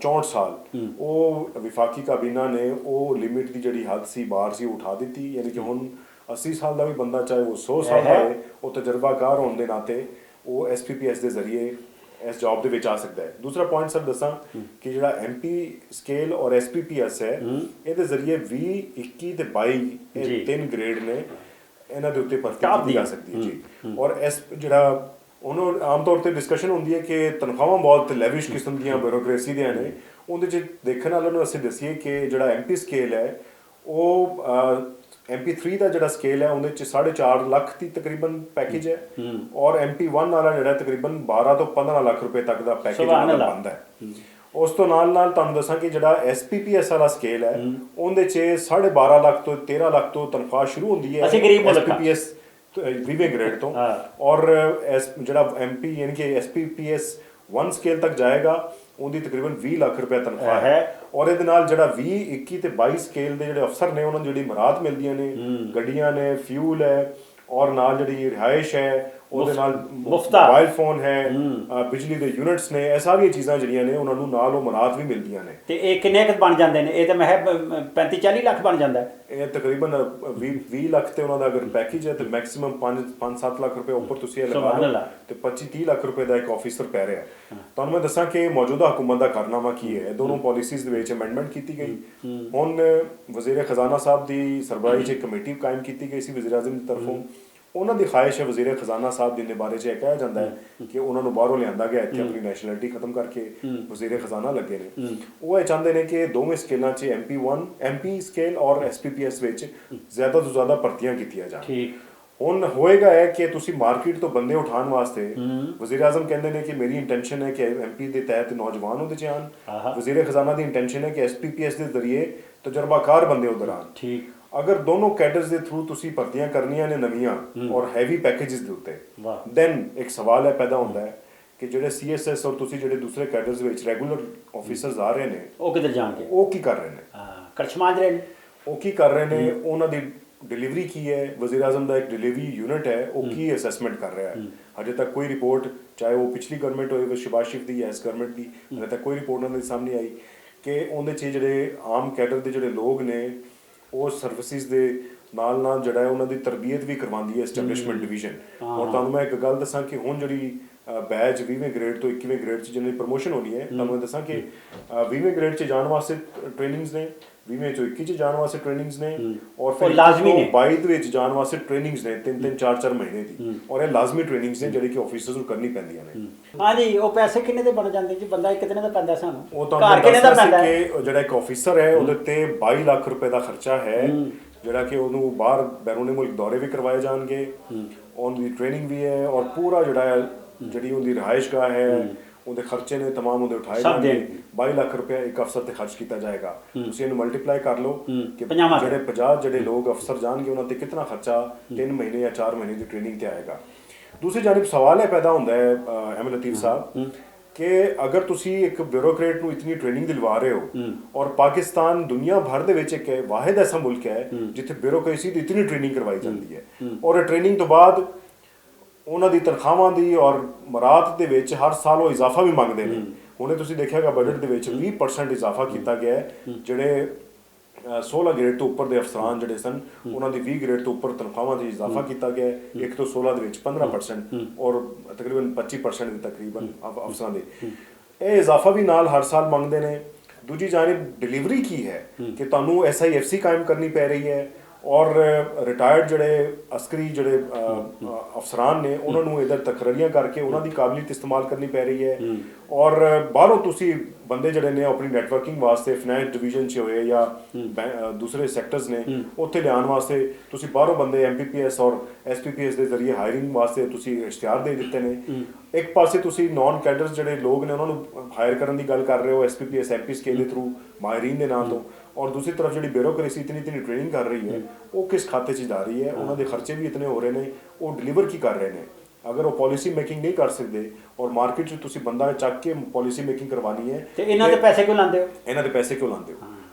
64 ਸਾਲ ਉਹ ਵਿਫਾਕੀ ਕਾਬੀਨਾ ਨੇ ਉਹ ਲਿਮਿਟ ਦੀ ਜਿਹੜੀ ਹੱਦ ਸੀ ਬਾਹਰ ਸੀ ਉਠਾ ਦਿੱਤੀ। ਯਾਨੀ ਕਿ ਹੁਣ 80 ਸਾਲ ਦਾ ਵੀ ਬੰਦਾ ਚਾਹੇ ਉਹ 100 ਸਾਲ ਦਾ ਹੈ ਉਹ ਤਜਰਬਾਕਾਰ ਹੋਣ ਦੇ ਨਾਤੇ ਉਹ SPPS ਦੇ ਜ਼ਰੀਏ ਇਸ ਜੌਬ ਦੇ ਵਿੱਚ ਆ ਸਕਦਾ ਹੈ। ਦੂਸਰਾ ਪੁਆਇੰਟ ਸਰ ਦੱਸਾਂ ਕਿ ਜਿਹੜਾ MP ਸਕੇਲ ਔਰ SPPS ਹੈ ਇਹਦੇ ਜ਼ਰੀਏ 20, 21 ਤੇ 22 ਇਹ 3 ਗ੍ਰੇਡ ਨੇ ਇਹਨਾਂ ਦੇ ਉੱਤੇ ਭਰਤੀ ਕੀਤੀ ਜਾ ਸਕਦੀ ਹੈ ਜੀ। ਔਰ ਜਿਹੜਾ ਉਹਨੂੰ ਆਮ ਤੌਰ ਤੇ ਡਿਸਕਸ਼ਨ ਹੁੰਦੀ ਹੈ ਕਿ ਤਨਖਾਹਾਂ ਬਹੁਤ ਲੈਵਿਸ਼ ਕਿਸਮ ਦੀਆਂ ਬਿਊਰੋਕ੍ਰੇਸੀ ਦੀਆਂ ਨੇ। ਉਹਦੇ 'ਚ ਦੇਖਣ ਵਾਲਿਆਂ ਨੂੰ ਅਸੀਂ ਦੱਸੀਏ ਕਿ ਜਿਹੜਾ MP ਸਕੇਲ ਹੈ ਉਹ MP3 ਦਾ ਜਿਹੜਾ ਸਕੇਲ ਹੈ ਉਹਦੇ 'ਚ 4.5 ਲੱਖ ਦੀ ਤਕਰੀਬਨ ਪੈਕੇਜ ਹੈ ਔਰ MP1 ਵਾਲਾ ਜਿਹੜਾ ਤਕਰੀਬਨ 12 ਤੋਂ 15 ਲੱਖ ਰੁਪਏ ਤੱਕ ਦਾ ਪੈਕੇਜ ਬਣਦਾ ਹੈ। ਉਸ ਤੋਂ ਨਾਲ ਤੁਹਾਨੂੰ ਦੱਸਾਂ ਕਿ ਜਿਹੜਾ SPPS ਵਾਲਾ ਸਕੇਲ ਹੈ ਉਹਦੇ 'ਚ 12.5 ਲੱਖ ਤੋਂ 13 ਲੱਖ ਤੋਂ ਤਨਖਾਹ ਸ਼ੁਰੂ ਹੁੰਦੀ ਹੈ SPPS 20ਵੇਂ ਗ੍ਰੇਡ ਤੋਂ ਔਰ ਜਿਹੜਾ MP ਯਾਨੀ ਕਿ SPPS 1 ਸਕੇਲ ਤੱਕ ਜਾਏਗਾ ਉਹਦੀ ਤਕਰੀਬਨ 20 ਲੱਖ ਰੁਪਏ ਤਨਖਾਹ ਹੈ। ਔਰ ਇਹਦੇ ਨਾਲ ਜਿਹੜਾ 20, 21 ਤੇ 22 ਸਕੇਲ ਦੇ ਜਿਹੜੇ ਅਫਸਰ ਨੇ ਉਹਨਾਂ ਨੂੰ ਜਿਹੜੀ ਮਰਾਦ ਮਿਲਦੀਆਂ ਨੇ ਗੱਡੀਆਂ ਨੇ ਫਿਊਲ ਹੈ ਔਰ ਨਾਲ ਜਿਹੜੀ ਰਿਹਾਇਸ਼ ਹੈ ਉਹਦੇ ਨਾਲ ਮੋਬਾਈਲ ਫੋਨ ਹੈ ਬਿਜਲੀ ਦੇ ਯੂਨਿਟਸ ਨੇ ਇਹ ਸਾਰੀਆਂ ਚੀਜ਼ਾਂ ਜਿਹੜੀਆਂ ਨੇ ਉਹਨਾਂ ਨੂੰ ਨਾਲ ਉਹ ਮਰਾਦ ਵੀ ਮਿਲਦੀਆਂ ਨੇ। ਤੇ ਇਹ ਕਿੰਨੇ ਕੁ ਬਣ ਜਾਂਦੇ ਨੇ? ਇਹ ਤਾਂ ਮੈਂ 35-40 ਲੱਖ ਬਣ ਜਾਂਦਾ ਹੈ। ਇਹ ਤਕਰੀਬਨ 20 ਲੱਖ ਤੇ ਉਹਨਾਂ ਦਾ ਅਗਰ ਪੈਕੇਜ ਹੈ ਤੇ ਮੈਕਸਿਮਮ 5-7 ਲੱਖ ਰੁਪਏ ਉੱਪਰ ਤੁਸੀਂ ਇਹ ਲਗਾ ਲਓ ਤੇ 25-30 ਲੱਖ ਰੁਪਏ ਦਾ ਇੱਕ ਆਫੀਸਰ ਪੈ ਰਿਹਾ। ਤੁਹਾਨੂੰ ਮੈਂ ਦੱਸਾਂ ਕਿ ਮੌਜੂਦਾ ਹਕੂਮਤ ਦਾ ਕਾਰਨਾਮਾ ਕੀ ਹੈ। ਦੋਨੋਂ ਪਾਲਿਸੀਜ਼ ਦੇ ਵਿੱਚ ਅਮੈਂਡਮੈਂਟ ਕੀਤੀ ਗਈ। ਹੁਣ ਵਜ਼ੀਰ ਖਜ਼ਾਨਾ ਸਾਹਿਬ ਦੀ ਸਰਬਰਾਹੀ 'ਚ ਇੱਕ ਕਮੇਟੀ ਕਾਇਮ ਕੀਤੀ ਗਈ ਸੀ ਵਜ਼ੀਰ ਆਜ਼ਮ ਦੀ ਤਰਫੋਂ। ਉਹਨਾਂ ਦੀ ਖਾਹਿਸ਼ ਹੈ ਵਜ਼ੀਰ ਖਜ਼ਾਨਾ ਸਾਹਿਬ ਦੇ ਬਾਰੇ 'ਚ ਇਹ ਕਿਹਾ ਜਾਂਦਾ ਹੈ ਕਿ ਉਹਨਾਂ ਨੂੰ ਬਾਹਰੋਂ ਲਿਆਂਦਾ ਗਿਆ ਇੱਥੇ ਆਪਣੀ ਨੈਸ਼ਨੈਲਿਟੀ ਖਤਮ ਕਰਕੇ ਵਜ਼ੀਰ ਖਜ਼ਾਨਾ ਲੱਗੇ ਨੇ। ਉਹ ਇਹ ਚਾਹੁੰਦੇ ਨੇ ਕਿ ਦੋਵੇਂ ਸਕੇਲਾਂ 'ਚ MP1 MP ਸਕੇਲ ਔਰ SPPS ਵਿੱਚ ਜ਼ਿਆਦਾ ਤੋਂ ਜ਼ਿਆਦਾ ਭਰਤੀਆਂ ਕੀਤੀਆਂ ਜਾਣ। ਹੁਣ ਹੋਏਗਾ ਹੈ ਕਿ ਤੁਸੀਂ ਮਾਰਕੀਟ ਤੋਂ ਬੰਦੇ ਉਠਾਉਣ ਵਾਸਤੇ ਵਜ਼ੀਰ ਆਜ਼ਮ ਕਹਿੰਦੇ ਨੇ ਕਿ ਮੇਰੀ ਇੰਟੈਂਸ਼ਨ ਹੈ ਕਿ MP ਦੇ ਤਹਿਤ ਨੌਜਵਾਨ ਉਹਦੇ 'ਚ ਆਉਣ। ਵਜ਼ੀਰ ਖਜ਼ਾਨਾ ਦੀ ਇੰਟੈਂਸ਼ਨ ਹੈ ਕਿ SPPS ਦੇ ਜ਼ਰੀਏ ਤਜਰਬਾਕਾਰ ਬੰਦੇ ਉਧਰ ਆਉਣ। ਅਗਰ ਦੋਨੋਂ ਕੈਡਰਸ ਦੇ ਥਰੂ ਤੁਸੀਂ ਭਰਤੀਆਂ ਕਰਨੀਆਂ ਨੇ ਨਵੀਆਂ ਔਰ ਹੈਵੀ ਪੈਕੇजेस ਦੇ ਉੱਤੇ ਦੈਨ ਇੱਕ ਸਵਾਲ ਹੈ ਪੈਦਾ ਹੁੰਦਾ ਹੈ ਕਿ ਜਿਹੜੇ CSS ਔਰ ਤੁਸੀਂ ਜਿਹੜੇ ਦੂਸਰੇ ਕੈਡਰਸ ਵਿੱਚ ਰੈਗੂਲਰ ਆਫੀਸਰਸ ਆ ਰਹੇ ਨੇ ਉਹ ਕਿੱਧਰ ਜਾਣਗੇ? ਉਹ ਕੀ ਕਰ ਰਹੇ ਨੇ? ਕਰਸ਼ਮਾਂਜ ਰਹੇ ਨੇ। ਉਹ ਕੀ ਕਰ ਰਹੇ ਨੇ? ਉਹਨਾਂ ਦੀ ਡਿਲੀਵਰੀ ਕੀ ਹੈ? ਵਜ਼ੀਰ ਆਜ਼ਮ ਦਾ ਇੱਕ ਡਿਲੀਵਰੀ ਯੂਨਿਟ ਹੈ ਉਹ ਕੀ ਅਸੈਸਮੈਂਟ ਕਰ ਰਿਹਾ ਹੈ? ਹਜੇ ਤੱਕ ਕੋਈ ਰਿਪੋਰਟ ਚਾਹੇ ਉਹ ਪਿਛਲੀ ਗਵਰਨਮੈਂਟ ਹੋਵੇ ਸ਼ਹਿਬਾਜ਼ ਸ਼ਰੀਫ ਦੀ ਜਾਂ ਇਸ ਗਵਰਨਮੈਂਟ ਦੀ ਹਜੇ ਤੱਕ ਕੋਈ ਰਿਪੋਰਟ ਉਹਨਾਂ ਦੇ ਸਾਹਮਣੇ ਆਈ ਕਿ ਉਹਦੇ 'ਚ ਜਿਹੜੇ ਆਮ ਕੈਡਰ ਦੇ ਜਿਹੜੇ ਲੋਕ ਨੇ ਉਹ ਸਰਵਿਸਿਜ਼ ਦੇ ਨਾਲ ਨਾਲ ਜਿਹੜਾ ਹੈ ਉਹਨਾਂ ਦੀ ਤਰਬੀਅਤ ਵੀ ਕਰਵਾਉਂਦੀ ਹੈ ਐਸਟੈਬਲਿਸ਼ਮੈਂਟ ਡਿਵੀਜ਼ਨ। ਔਰ ਤੁਹਾਨੂੰ ਮੈਂ ਇੱਕ ਗੱਲ ਦੱਸਾਂ ਕਿ ਹੁਣ ਜਿਹੜੀ ਬੈਚ 20ਵੇਂ ਗ੍ਰੇਡ ਤੋਂ 21ਵੇਂ ਗ੍ਰੇਡ 'ਚ ਜਿਹਨਾਂ ਦੀ ਪ੍ਰਮੋਸ਼ਨ ਹੋਣੀ ਹੈ ਤੁਹਾਨੂੰ ਮੈਂ ਦੱਸਾਂ ਕਿ 20ਵੇਂ ਗ੍ਰੇਡ 'ਚ ਜਾਣ ਵਾਸਤੇ ਟ੍ਰੇਨਿੰਗਸ ਨੇ 20ਵੇਂ ਚੋਂ 21 'ਚ ਜਾਣ ਵਾਸਤੇ ਟ੍ਰੇਨਿੰਗਸ ਨੇ ਔਰ ਫਿਰ ਲਾਜ਼ਮੀ ਨੇ 22 ਦੇ ਵਿੱਚ ਜਾਣ ਵਾਸਤੇ ਟ੍ਰੇਨਿੰਗਸ ਨੇ 3-3 4-4 ਮਹੀਨੇ ਦੀ ਔਰ ਇਹ ਲਾਜ਼ਮੀ ਟ੍ਰੇਨਿੰਗਸ ਨੇ ਜਿਹੜੀ ਕਿ ਆਫੀਸਰਸ ਨੂੰ ਕਰਨੀ ਪੈਂਦੀਆਂ ਨੇ। ਹਾਂਜੀ ਉਹ ਪੈਸੇ ਕਿੰਨੇ ਦੇ ਬਣ ਜਾਂਦੇ ਜੀ? ਬੰਦਾ ਇੱਕ ਦਿਨ ਦਾ ਪੈਂਦਾ ਸਾਨੂੰ ਉਹ ਤੁਹਾਨੂੰ ਕਿੰਨੇ ਦਾ ਪੈਂਦਾ ਕਿ ਜਿਹੜਾ ਇੱਕ ਆਫੀਸਰ ਹੈ ਉਹਦੇ ਤੇ 22 ਲੱਖ ਰੁਪਏ ਦਾ ਖਰਚਾ ਹੈ ਜਿਹੜਾ ਕਿ ਉਹਨੂੰ ਬਾਹਰ ਬੈਰੂਨੀ ਮੁਲਕ ਦੌਰੇ ਵੀ ਕਰਵਾਏ ਜਾਣਗੇ ਉਹਦੀ ਟ੍ਰੇਨਿੰਗ ਵੀ ਹੈ ਔਰ ਪੂਰਾ ਜਿਹੜਾ ਜਿਹੜੀ ਉਹਦੀ ਰਿਹਾਇਸ਼ਗਾਹ ਹੈ ਉਹਦੇ ਖਰਚੇ ਨੇ ਤਮਾਮ ਉਹਦੇ ਉਠਾਏ ਸਭ ਜਾਣਗੇ। ਦੇਣਗੇ। 22 ਲੱਖ ਰੁਪਏ ਇੱਕ ਅਫਸਰ ਤੇ ਖਰਚ ਕੀਤਾ ਜਾਏਗਾ। ਤੁਸੀਂ ਇਹਨੂੰ ਮਲਟੀਪਲਾਈ ਕਰ ਲਓ ਕਿ 50 ਜਿਹੜੇ 50 ਜਿਹੜੇ ਲੋਕ ਅਫਸਰ ਜਾਣਗੇ ਉਹਨਾਂ ਤੇ ਕਿੰਨਾ ਖਰਚਾ 3 ਮਹੀਨੇ ਜਾਂ 4 ਮਹੀਨੇ ਦੀ ਟ੍ਰੇਨਿੰਗ ਤੇ ਆਏਗਾ। ਦੂਸਰੀ ਜਾਨਿਬ ਸਵਾਲ ਇਹ ਪੈਦਾ ਹੁੰਦਾ ਹੈ ਅਹਿਮਦ ਲਤੀਫ ਸਾਹਿਬ ਕਿ ਅਗਰ ਤੁਸੀਂ ਇੱਕ ਬਿਊਰੋਕਰੇਟ ਨੂੰ ਇਤਨੀ ਟ੍ਰੇਨਿੰਗ ਦਿਲਵਾ ਰਹੇ ਹੋ ਔਰ ਪਾਕਿਸਤਾਨ ਦੁਨੀਆ ਭਰ ਦੇ ਵਿੱਚ ਇੱਕ ਵਾਹਿਦ ਐਸਾ ਮੁਲਕ ਹੈ ਜਿੱਥੇ ਬਿਊਰੋਕ੍ਰੇਸੀ ਦੀ ਇਤਨੀ ਟ੍ਰੇਨਿੰਗ ਕਰਵਾਈ ਜਾਂਦੀ ਹੈ ਔਰ ਇਹ ਟ੍ਰੇਨਿੰਗ ਤੋਂ ਬਾਅਦ ਉਹਨਾਂ ਦੀ ਤਨਖਾਹਾਂ ਦੀ ਔਰ ਮਰਾਤ ਦੇ ਵਿੱਚ ਹਰ ਸਾਲ ਉਹ ਇਜ਼ਾਫਾ ਵੀ ਮੰਗਦੇ ਨੇ। ਹੁਣੇ ਤੁਸੀਂ ਦੇਖਿਆਗਾ ਬਜਟ ਦੇ ਵਿੱਚ 20% ਇਜ਼ਾਫਾ ਕੀਤਾ ਗਿਆ ਹੈ। ਜਿਹੜੇ 16 ਗ੍ਰੇਡ ਤੋਂ ਉੱਪਰ ਦੇ ਅਫਸਰਾਨ ਜਿਹੜੇ ਸਨ ਉਹਨਾਂ ਦੀ 20 ਗ੍ਰੇਡ ਤੋਂ ਉੱਪਰ ਤਨਖਾਹਾਂ ਦੀ ਇਜ਼ਾਫਾ ਕੀਤਾ ਗਿਆ ਹੈ। 1 ਤੋਂ 16 ਦੇ ਵਿੱਚ 15% ਔਰ ਤਕਰੀਬਨ 25% ਦੇ ਤਕਰੀਬਨ ਅਫਸਰਾਂ ਦੇ ਇਹ ਇਜ਼ਾਫਾ ਵੀ ਨਾਲ ਹਰ ਸਾਲ ਮੰਗਦੇ ਨੇ। ਦੂਜੀ ਜਾਨਿਬ ਡਿਲੀਵਰੀ ਕੀ ਹੈ ਕਿ ਤੁਹਾਨੂੰ SIFC ਕਾਇਮ ਕਰਨੀ ਪੈ ਰਹੀ ਹੈ ਔਰ ਰਿਟਾਇਰਡ ਜਿਹੜੇ ਅਸਕਰੀ ਜਿਹੜੇ ਅਫਸਰਾਨ ਨੇ ਉਹਨਾਂ ਨੂੰ ਇਧਰ ਤਕਰਰੀਆਂ ਕਰਕੇ ਉਹਨਾਂ ਦੀ ਕਾਬਲੀਅਤ ਇਸਤੇਮਾਲ ਕਰਨੀ ਪੈ ਰਹੀ ਹੈ ਔਰ ਬਾਹਰੋਂ ਤੁਸੀਂ ਬੰਦੇ ਜਿਹੜੇ ਨੇ ਆਪਣੀ ਨੈਟਵਰਕਿੰਗ ਵਾਸਤੇ ਫਾਈਨੈਂਸ ਡਿਵੀਜ਼ਨ 'ਚ ਹੋਏ ਜਾਂ ਦੂਸਰੇ ਸੈਕਟਰਸ ਨੇ ਉੱਥੇ ਲਿਆਉਣ ਵਾਸਤੇ ਤੁਸੀਂ ਬਾਹਰੋਂ ਬੰਦੇ MPPS ਔਰ SPPS ਦੇ ਜ਼ਰੀਏ ਹਾਇਰਿੰਗ ਵਾਸਤੇ ਤੁਸੀਂ ਇਸ਼ਤਿਹਾਰ ਦੇ ਦਿੱਤੇ ਨੇ। ਇੱਕ ਪਾਸੇ ਤੁਸੀਂ ਨੌਨ ਕੈਡਰਸ ਜਿਹੜੇ ਲੋਕ ਨੇ ਉਹਨਾਂ ਨੂੰ ਹਾਇਰ ਕਰਨ ਦੀ ਗੱਲ ਕਰ ਰਹੇ ਹੋ SPPS MP ਸਕੇਲ ਦੇ ਥਰੂ ਮਾਹਿਰੀਨ ਦੇ ਨਾਂ ਤੋਂ ਔਰ ਦੂਸਰੀ ਤਰਫ ਜਿਹੜੀ ਬਿਊਰੋਕ੍ਰੇਸੀ ਇਤਨੀ ਟ੍ਰੇਨਿੰਗ ਕਰ ਰਹੀ ਹੈ ਉਹ ਕਿਸ ਖਾਤੇ 'ਚ ਜਾ ਰਹੀ ਹੈ, ਉਹਨਾਂ ਦੇ ਖਰਚੇ ਵੀ ਇਤਨੇ ਹੋ ਰਹੇ ਨੇ, ਉਹ ਡਿਲੀਵਰ ਕੀ ਕਰ ਰਹੇ ਨੇ। ਅਗਰ ਉਹ ਪਾਲਿਸੀ ਮੇਕਿੰਗ ਨਹੀਂ ਕਰ ਸਕਦੇ ਔਰ ਮਾਰਕੀਟ 'ਚ ਤੁਸੀਂ ਬੰਦਾ ਚੱਕ ਕੇ ਪਾਲਿਸੀ ਮੇਕਿੰਗ ਕਰਵਾਉਣੀ ਹੈ ਤੇ ਇਹਨਾਂ ਦੇ ਪੈਸੇ ਕਿਉਂ ਲਾਉਂਦੇ ਹੋ? ਇਹਨਾਂ ਦੇ ਪੈਸੇ ਕਿਉਂ ਲਾਉਂਦੇ ਹੋ?